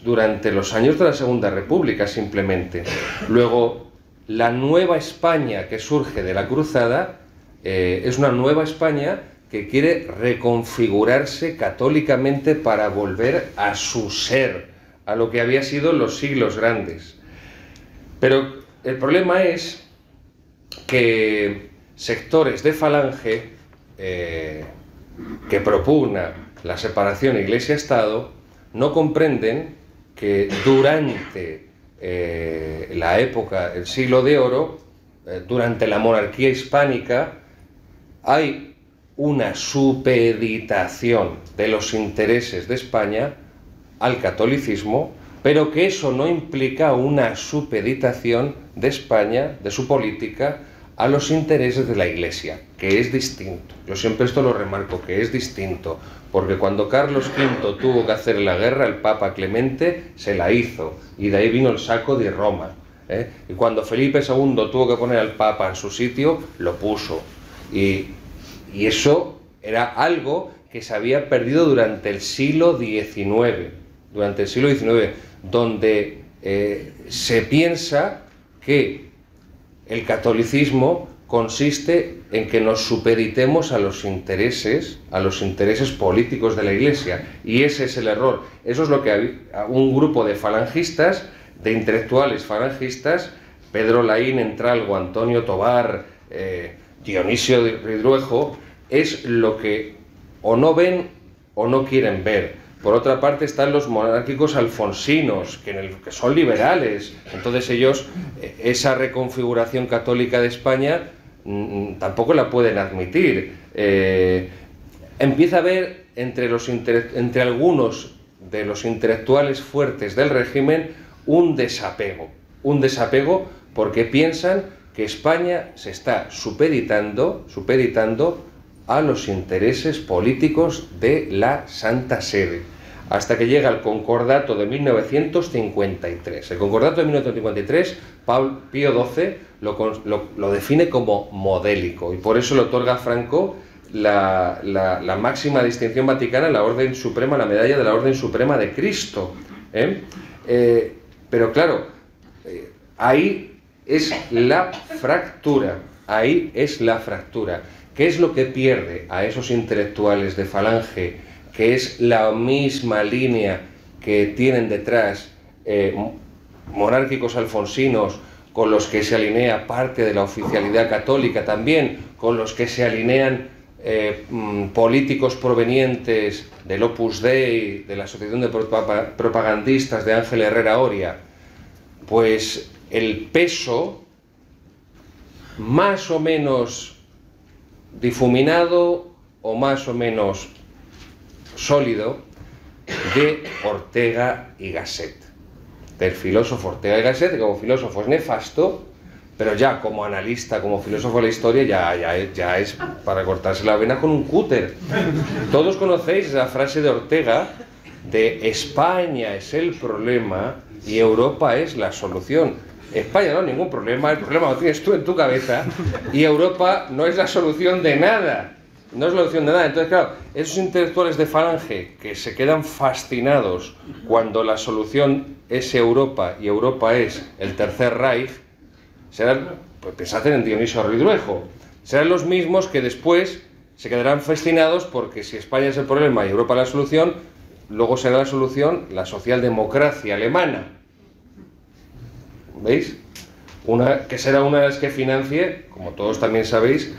S2: durante los años de la Segunda República simplemente. Luego, la nueva España que surge de la Cruzada es una nueva España que quiere reconfigurarse católicamente para volver a su ser, a lo que había sido los siglos grandes. Pero el problema es que sectores de Falange que propugna la separación Iglesia-Estado no comprenden que durante la época, el siglo de oro, durante la monarquía hispánica, hay una supeditación de los intereses de España al catolicismo, pero que eso no implica una supeditación de España, de su política, a los intereses de la Iglesia, que es distinto. Yo siempre esto lo remarco, que es distinto, porque cuando Carlos V tuvo que hacer la guerra, el Papa Clemente se la hizo, y de ahí vino el saco de Roma. Y cuando Felipe II tuvo que poner al Papa en su sitio, lo puso. Y eso era algo que se había perdido durante el siglo XIX, donde se piensa que el catolicismo consiste en que nos supeditemos a los intereses políticos de la Iglesia, y ese es el error. Eso es lo que un grupo de falangistas, de intelectuales falangistas, Pedro Laín, Entralgo, Antonio Tobar, Dionisio Ridruejo, es lo que o no ven o no quieren ver. Por otra parte están los monárquicos alfonsinos, que son liberales. Entonces ellos, esa reconfiguración católica de España, tampoco la pueden admitir. Empieza a haber entre algunos de los intelectuales fuertes del régimen un desapego porque piensan que España se está supeditando a los intereses políticos de la Santa Sede, hasta que llega el Concordato de 1953. El Concordato de 1953, Pío XII lo define como modélico, y por eso le otorga a Franco la máxima distinción vaticana, la Orden Suprema, la medalla de la Orden Suprema de Cristo. Pero claro, ahí es la fractura, ¿Qué es lo que pierde a esos intelectuales de Falange, que es la misma línea que tienen detrás monárquicos alfonsinos, con los que se alinea parte de la oficialidad católica también, con los que se alinean políticos provenientes del Opus Dei, de la Asociación de Propagandistas de Ángel Herrera Oria? Pues el peso más o menos difuminado o más o menos sólido de Ortega y Gasset, del filósofo Ortega y Gasset, que como filósofo es nefasto, pero ya como analista, como filósofo de la historia, ya es para cortarse la vena con un cúter. Todos conocéis esa frase de Ortega de España es el problema y Europa es la solución. España no, ningún problema, el problema lo tienes tú en tu cabeza, y Europa no es la solución de nada, no es la solución de nada. Entonces, claro, esos intelectuales de Falange que se quedan fascinados cuando la solución es Europa y Europa es el Tercer Reich, serán, pues pensad en Dionisio Ridruejo, serán los mismos que después se quedarán fascinados porque si España es el problema y Europa la solución, luego será la solución la socialdemocracia alemana. ¿Veis? Que será una de las que financie, como todos también sabéis,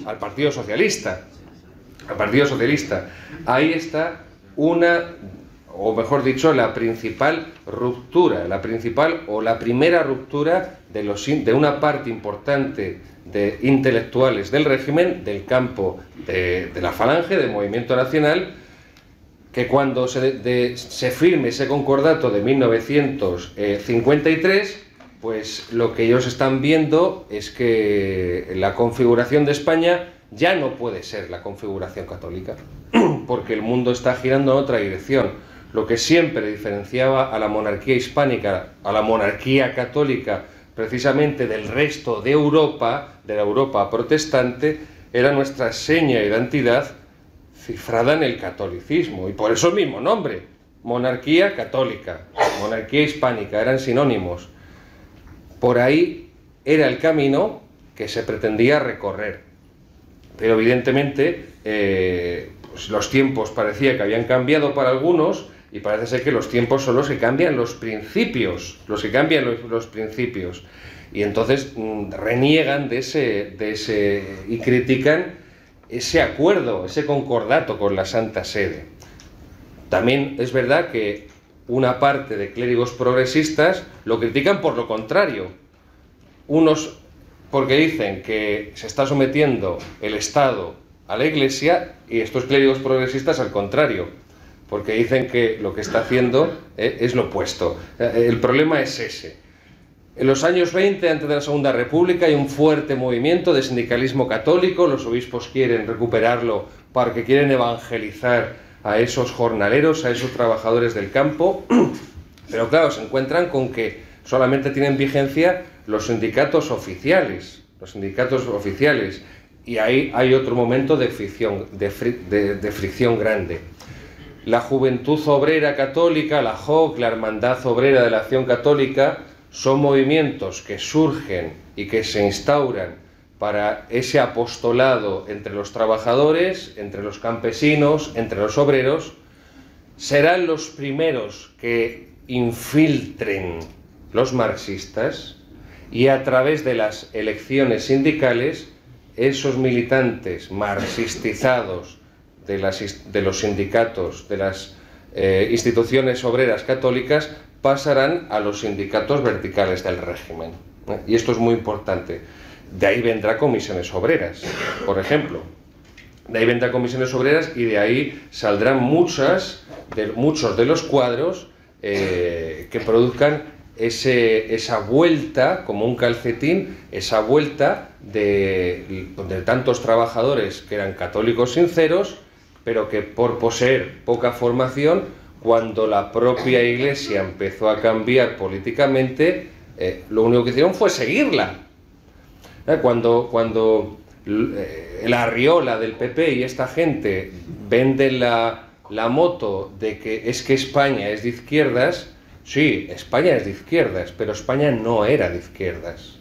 S2: al Partido Socialista. Ahí está o mejor dicho, la principal ruptura, la primera ruptura de una parte importante de intelectuales del régimen, del campo de la Falange, del Movimiento Nacional, que cuando se firme ese concordato de 1953, pues lo que ellos están viendo es que la configuración de España ya no puede ser la configuración católica, porque el mundo está girando en otra dirección. Lo que siempre diferenciaba a la monarquía hispánica, a la monarquía católica, precisamente del resto de Europa, de la Europa protestante, era nuestra seña de identidad cifrada en el catolicismo, y por eso el mismo nombre, monarquía católica, monarquía hispánica, eran sinónimos. Por ahí era el camino que se pretendía recorrer, pero evidentemente pues los tiempos parecía que habían cambiado para algunos, y parece ser que los tiempos son los que cambian los principios, y entonces reniegan de ese y critican ese acuerdo, ese concordato con la Santa Sede. También es verdad que una parte de clérigos progresistas lo critican por lo contrario. Unos porque dicen que se está sometiendo el Estado a la Iglesia, y estos clérigos progresistas al contrario, porque dicen que lo que está haciendo es lo opuesto. El problema es ese. En los años 20, antes de la Segunda República, hay un fuerte movimiento de sindicalismo católico. Los obispos quieren recuperarlo porque quieren evangelizar a esos jornaleros, a esos trabajadores del campo, pero claro, se encuentran con que solamente tienen vigencia los sindicatos oficiales, y ahí hay otro momento de fricción grande. La Juventud Obrera Católica, la JOC, la Hermandad Obrera de la Acción Católica, son movimientos que surgen y que se instauran para ese apostolado entre los trabajadores, entre los campesinos, entre los obreros, serán los primeros que infiltren los marxistas y a través de las elecciones sindicales esos militantes marxistizados de los sindicatos, de las instituciones obreras católicas, pasarán a los sindicatos verticales del régimen. Y esto es muy importante. De ahí vendrá Comisiones Obreras, por ejemplo. De ahí vendrá Comisiones Obreras y de ahí saldrán muchos de los cuadros que produzcan esa vuelta, como un calcetín, esa vuelta de tantos trabajadores que eran católicos sinceros, pero que por poseer poca formación, cuando la propia Iglesia empezó a cambiar políticamente, lo único que hicieron fue seguirla. Cuando la Arriola del PP y esta gente venden la moto de que España es de izquierdas, sí, España es de izquierdas, pero España no era de izquierdas.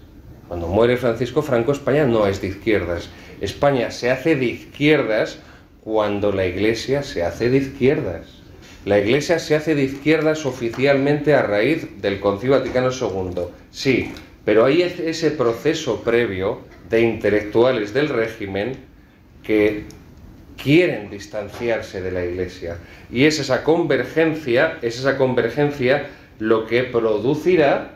S2: Cuando muere Francisco Franco, España no es de izquierdas. España se hace de izquierdas cuando la Iglesia se hace de izquierdas. La Iglesia se hace de izquierdas oficialmente a raíz del Concilio Vaticano II, sí, pero hay ese proceso previo de intelectuales del régimen que quieren distanciarse de la Iglesia. Y es esa convergencia lo que producirá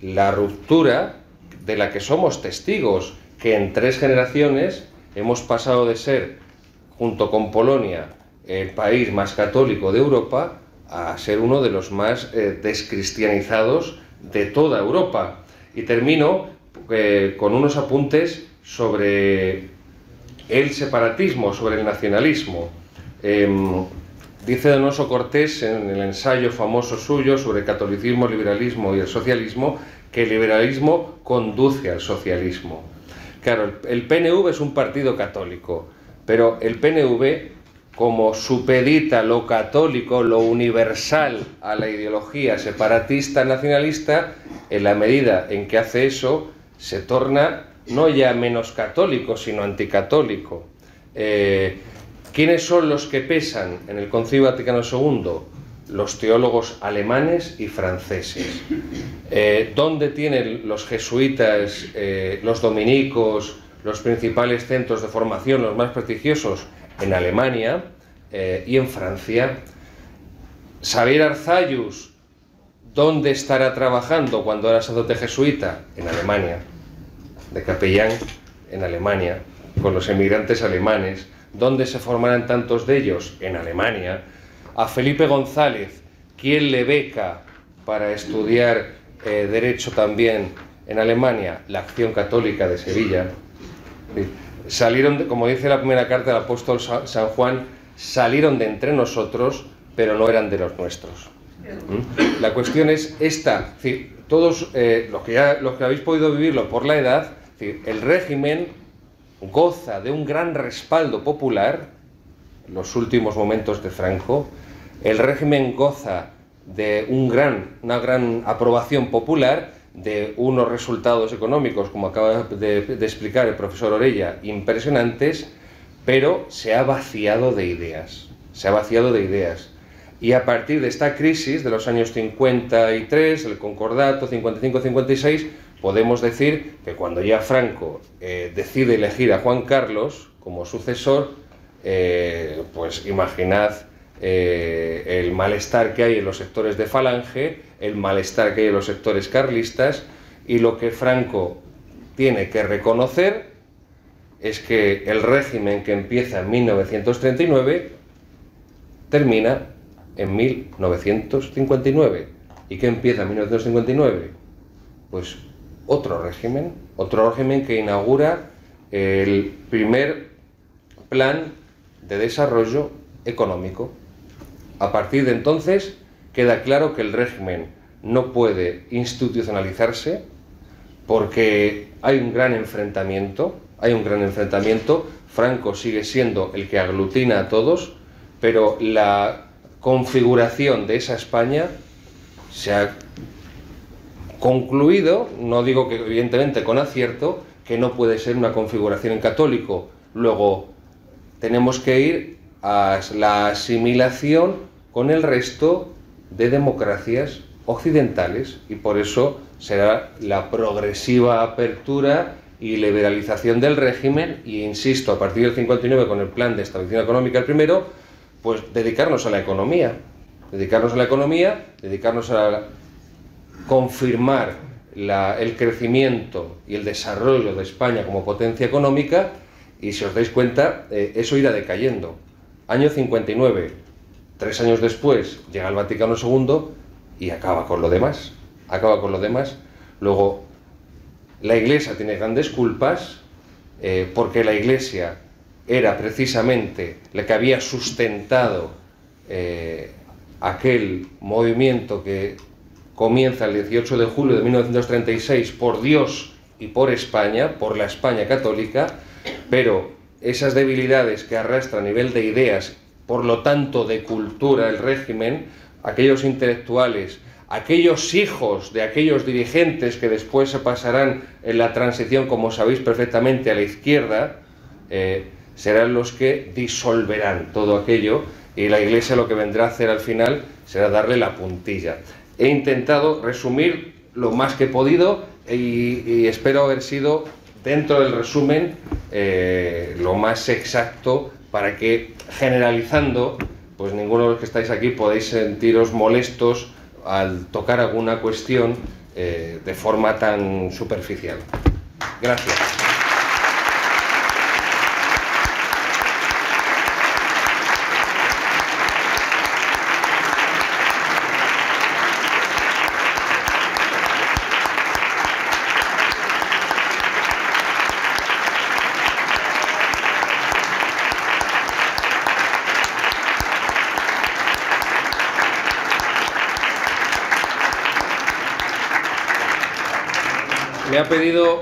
S2: la ruptura de la que somos testigos, que en 3 generaciones hemos pasado de ser, junto con Polonia, el país más católico de Europa, a ser uno de los más descristianizados de toda Europa. Y termino con unos apuntes sobre el separatismo, sobre el nacionalismo. Dice Donoso Cortés en el ensayo famoso suyo sobre catolicismo, liberalismo y el socialismo, que el liberalismo conduce al socialismo. Claro, el PNV es un partido católico, pero el PNV, como supedita lo católico, lo universal a la ideología separatista nacionalista, en la medida en que hace eso, se torna no ya menos católico, sino anticatólico. ¿Quiénes son los que pesan en el Concilio Vaticano II? Los teólogos alemanes y franceses. ¿Dónde tienen los jesuitas, los dominicos, los principales centros de formación, los más prestigiosos? En Alemania y en Francia. Xavier Arzallus, ¿dónde estará trabajando cuando era sacerdote jesuita? En Alemania, de capellán en Alemania, con los emigrantes alemanes. ¿Dónde se formarán tantos de ellos? En Alemania. A Felipe González, ¿quién le beca para estudiar Derecho también en Alemania? La Acción Católica de Sevilla. Salieron, como dice la primera carta del apóstol San Juan, salieron de entre nosotros, pero no eran de los nuestros. La cuestión es esta, es decir, todos los que habéis podido vivirlo por la edad, es decir, el régimen goza de un gran respaldo popular, en los últimos momentos de Franco, el régimen goza de una gran aprobación popular, de unos resultados económicos, como acaba de explicar el profesor Orella, impresionantes, pero se ha vaciado de ideas. Se ha vaciado de ideas. Y a partir de esta crisis de los años 53, el Concordato, 55-56, podemos decir que cuando ya Franco decide elegir a Juan Carlos como sucesor, pues imaginad el malestar que hay en los sectores de Falange, el malestar que hay en los sectores carlistas, y lo que Franco tiene que reconocer es que el régimen que empieza en 1939 termina en 1959. ¿Y qué empieza en 1959? Pues otro régimen que inaugura el primer plan de desarrollo económico. A partir de entonces queda claro que el régimen no puede institucionalizarse porque hay un gran enfrentamiento. Franco sigue siendo el que aglutina a todos, pero la configuración de esa España se ha concluido, no digo que evidentemente con acierto, que no puede ser una configuración en católico. Luego tenemos que ir a la asimilación con el resto de democracias occidentales, y por eso será la progresiva apertura y liberalización del régimen, y insisto, a partir del 59 con el plan de estabilización económica el primero, pues dedicarnos a la economía, dedicarnos a confirmar el crecimiento y el desarrollo de España como potencia económica, y si os dais cuenta, eso irá decayendo. Año 59, 3 años después, llega el Vaticano II y acaba con lo demás. Luego, la Iglesia tiene grandes culpas, porque la Iglesia era precisamente la que había sustentado aquel movimiento que comienza el 18 de julio de 1936 por Dios y por España, por la España católica, pero esas debilidades que arrastra a nivel de ideas, por lo tanto de cultura el régimen, aquellos intelectuales, aquellos hijos de aquellos dirigentes que después se pasarán en la transición, como sabéis perfectamente, a la izquierda, serán los que disolverán todo aquello, y la Iglesia lo que vendrá a hacer al final será darle la puntilla. He intentado resumir lo más que he podido y espero haber sido, dentro del resumen, lo más exacto, para que, generalizando, pues ninguno de los que estáis aquí podéis sentiros molestos al tocar alguna cuestión de forma tan superficial. Gracias.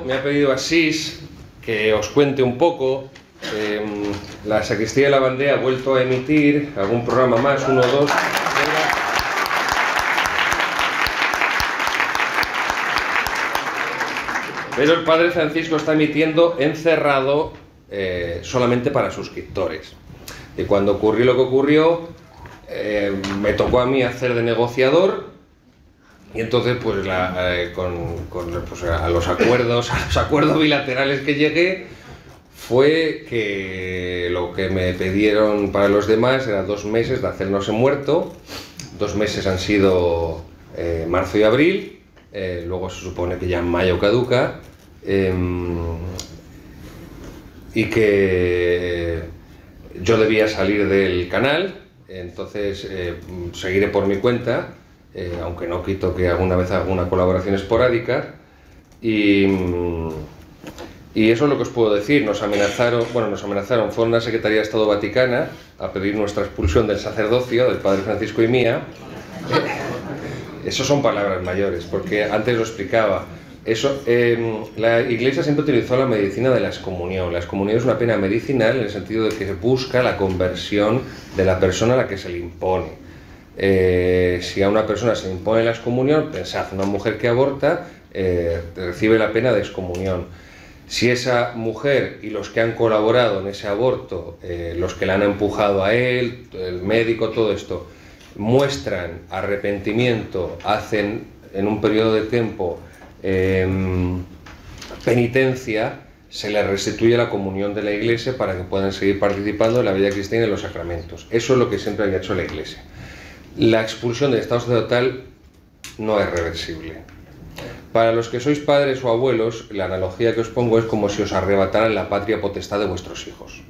S2: Me ha pedido Asís que os cuente un poco. La Sacristía de la Bandera ha vuelto a emitir algún programa más, 1 o 2. Pero el Padre Francisco está emitiendo encerrado solamente para suscriptores. Y cuando ocurrió lo que ocurrió, me tocó a mí hacer de negociador. Y entonces, pues, a los acuerdos bilaterales que llegué, fue que lo que me pidieron para los demás era 2 meses de hacernos en muerto. 2 meses han sido marzo y abril, luego se supone que ya en mayo caduca, y que yo debía salir del canal. Entonces seguiré por mi cuenta, aunque no quito que alguna vez haga alguna colaboración esporádica, y eso es lo que os puedo decir. Nos amenazaron, fue una Secretaría de Estado Vaticana a pedir nuestra expulsión del sacerdocio, del Padre Francisco y mía. Eso son palabras mayores, porque antes lo explicaba. La Iglesia siempre utilizó la medicina de la excomunión. La excomunión es una pena medicinal en el sentido de que busca la conversión de la persona a la que se le impone. Si a una persona se le impone la excomunión, pensad, una mujer que aborta recibe la pena de excomunión. Si esa mujer y los que han colaborado en ese aborto, los que la han empujado a él, el médico, todo esto, muestran arrepentimiento, hacen en un periodo de tiempo penitencia, se les restituye la comunión de la Iglesia para que puedan seguir participando en la vida cristiana y en los sacramentos. Eso es lo que siempre había hecho la Iglesia. La expulsión del estado sacerdotal no es reversible. Para los que sois padres o abuelos, la analogía que os pongo es como si os arrebataran la patria potestad de vuestros hijos.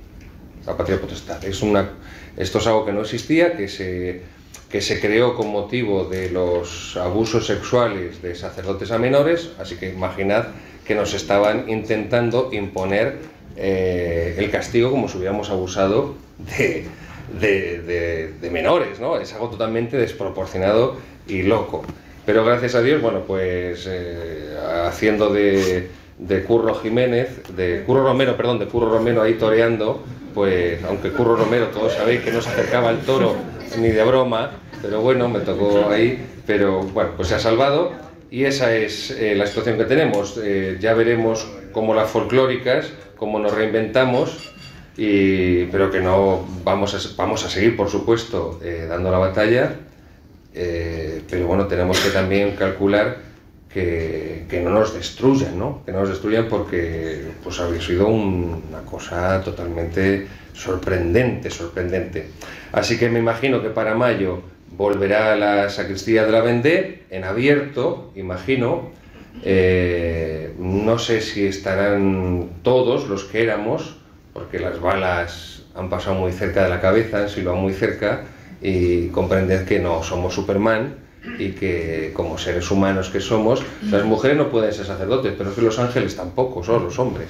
S2: La patria potestad. Esto es algo que no existía, que se creó con motivo de los abusos sexuales de sacerdotes a menores, así que imaginad que nos estaban intentando imponer el castigo como si hubiéramos abusado de menores, ¿no? Es algo totalmente desproporcionado y loco. Pero gracias a Dios, bueno, pues haciendo de Curro Romero ahí toreando, pues aunque Curro Romero todos sabéis que no se acercaba al toro ni de broma, pero bueno, me tocó ahí, pero bueno, pues se ha salvado, y esa es la situación que tenemos. Ya veremos como las folclóricas, como nos reinventamos, pero que no vamos a seguir, por supuesto, dando la batalla, pero bueno, tenemos que también calcular que no nos destruyan, ¿no? Que no nos destruyan porque pues habría sido una cosa totalmente sorprendente. Así que me imagino que para mayo volverá la sacristía de la Vendée en abierto, imagino. No sé si estarán todos los que éramos, porque las balas han pasado muy cerca de la cabeza, han silbado muy cerca, y comprended que no somos Superman y que como seres humanos que somos, las mujeres no pueden ser sacerdotes, pero es que los ángeles tampoco, son los hombres.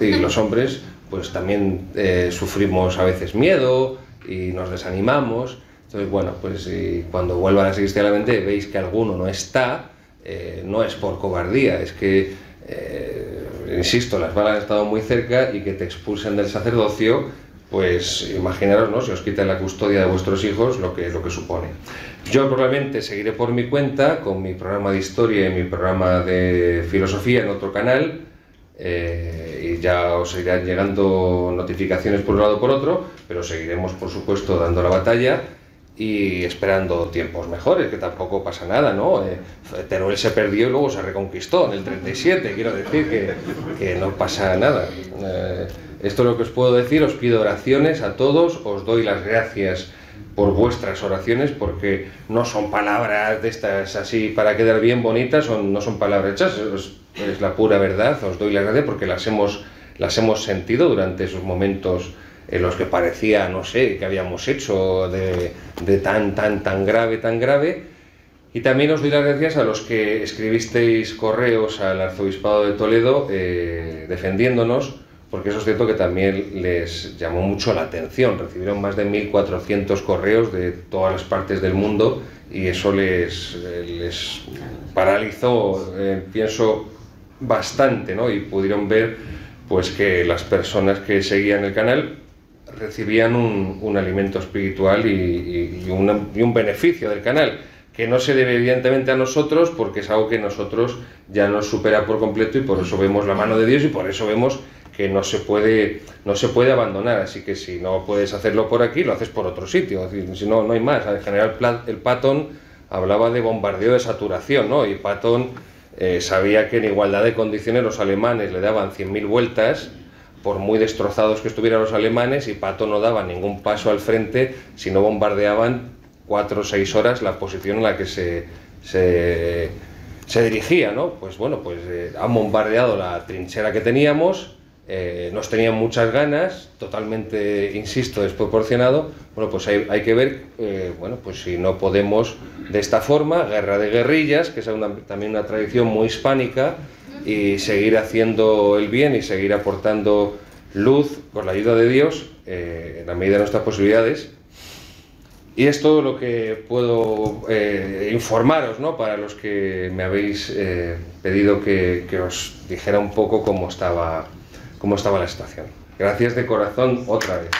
S2: Y los hombres pues también sufrimos a veces miedo y nos desanimamos. Entonces, bueno, pues cuando vuelva a la sacristía de la Vendée veis que alguno no está, no es por cobardía, es que, insisto, las balas han estado muy cerca y que te expulsen del sacerdocio, pues imaginaros, ¿no? Si os quitan la custodia de vuestros hijos, lo que supone. Yo probablemente seguiré por mi cuenta, con mi programa de historia y mi programa de filosofía en otro canal, y ya os irán llegando notificaciones por un lado o por otro, pero seguiremos, por supuesto, dando la batalla y esperando tiempos mejores, que tampoco pasa nada, ¿no? Teruel se perdió y luego se reconquistó en el 37, quiero decir que no pasa nada. Esto es lo que os puedo decir, os pido oraciones a todos, os doy las gracias por vuestras oraciones, porque no son palabras de estas así para quedar bien bonitas, no son palabras hechas, es la pura verdad. Os doy las gracias porque las hemos sentido durante esos momentos en los que parecía, no sé, que habíamos hecho de tan grave. Y también os doy las gracias a los que escribisteis correos al Arzobispado de Toledo defendiéndonos, porque eso es cierto que también les llamó mucho la atención. Recibieron más de 1.400 correos de todas las partes del mundo y eso les paralizó, pienso, bastante, ¿no? Y pudieron ver pues que las personas que seguían el canal recibían un alimento espiritual y un beneficio del canal, que no se debe evidentemente a nosotros, porque es algo que nosotros ya nos supera por completo, y por eso vemos la mano de Dios y por eso vemos que no se puede abandonar. Así que si no puedes hacerlo por aquí, lo haces por otro sitio. Si no hay más. El general Patton hablaba de bombardeo de saturación, ¿no? Y Patton sabía que en igualdad de condiciones los alemanes le daban 100.000 vueltas, por muy destrozados que estuvieran los alemanes, y Patton no daba ningún paso al frente si no bombardeaban 4 o 6 horas la posición en la que se dirigía, ¿no? Pues bueno, han bombardeado la trinchera que teníamos. Nos tenían muchas ganas, totalmente, insisto, desproporcionado. Bueno, pues hay que ver, bueno, pues si no podemos de esta forma, guerra de guerrillas, que es también una tradición muy hispánica, y seguir haciendo el bien y seguir aportando luz con la ayuda de Dios, en la medida de nuestras posibilidades. Y es todo lo que puedo informaros, ¿no? Para los que me habéis pedido que os dijera un poco cómo estaba la situación. Gracias de corazón otra vez.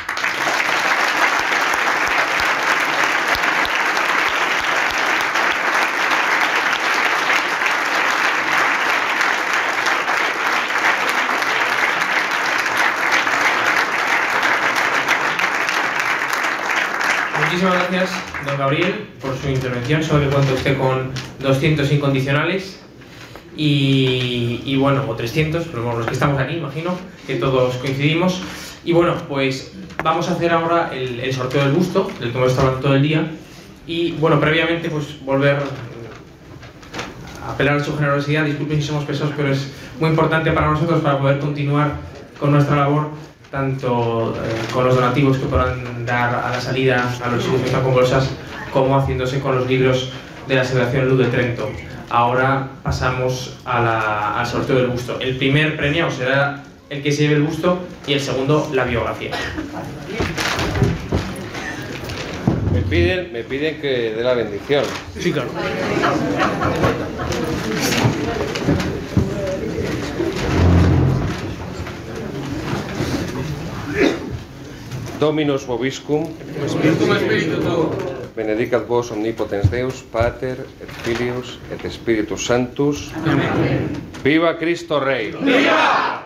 S1: Muchísimas gracias, don Gabriel, por su intervención. Solo que cuenta usted con 200 incondicionales. Y bueno, o 300, pero bueno, los que estamos aquí, imagino que todos coincidimos. Y bueno, pues vamos a hacer ahora el sorteo del busto, del que hemos estado hablando todo el día. Y bueno, previamente, pues volver a apelar a su generosidad. Disculpen si somos pesados, pero es muy importante para nosotros para poder continuar con nuestra labor, tanto con los donativos que podrán dar a la salida a los chicos que están con bolsas, como haciéndose con los libros de la Asociación Luz de Trento. Ahora pasamos al sorteo del busto. El primer premio será el que se lleve el busto y el segundo la biografía.
S2: Me piden que dé la bendición.
S1: Sí, claro.
S2: Dominus vobiscum.
S1: Spiritum Spiritu tuo.
S2: benedicat vos omnipotens Deus, Pater, et Filius, et Spiritus Sanctus.
S1: Amén.
S2: Viva Cristo Rey.
S1: ¡Viva!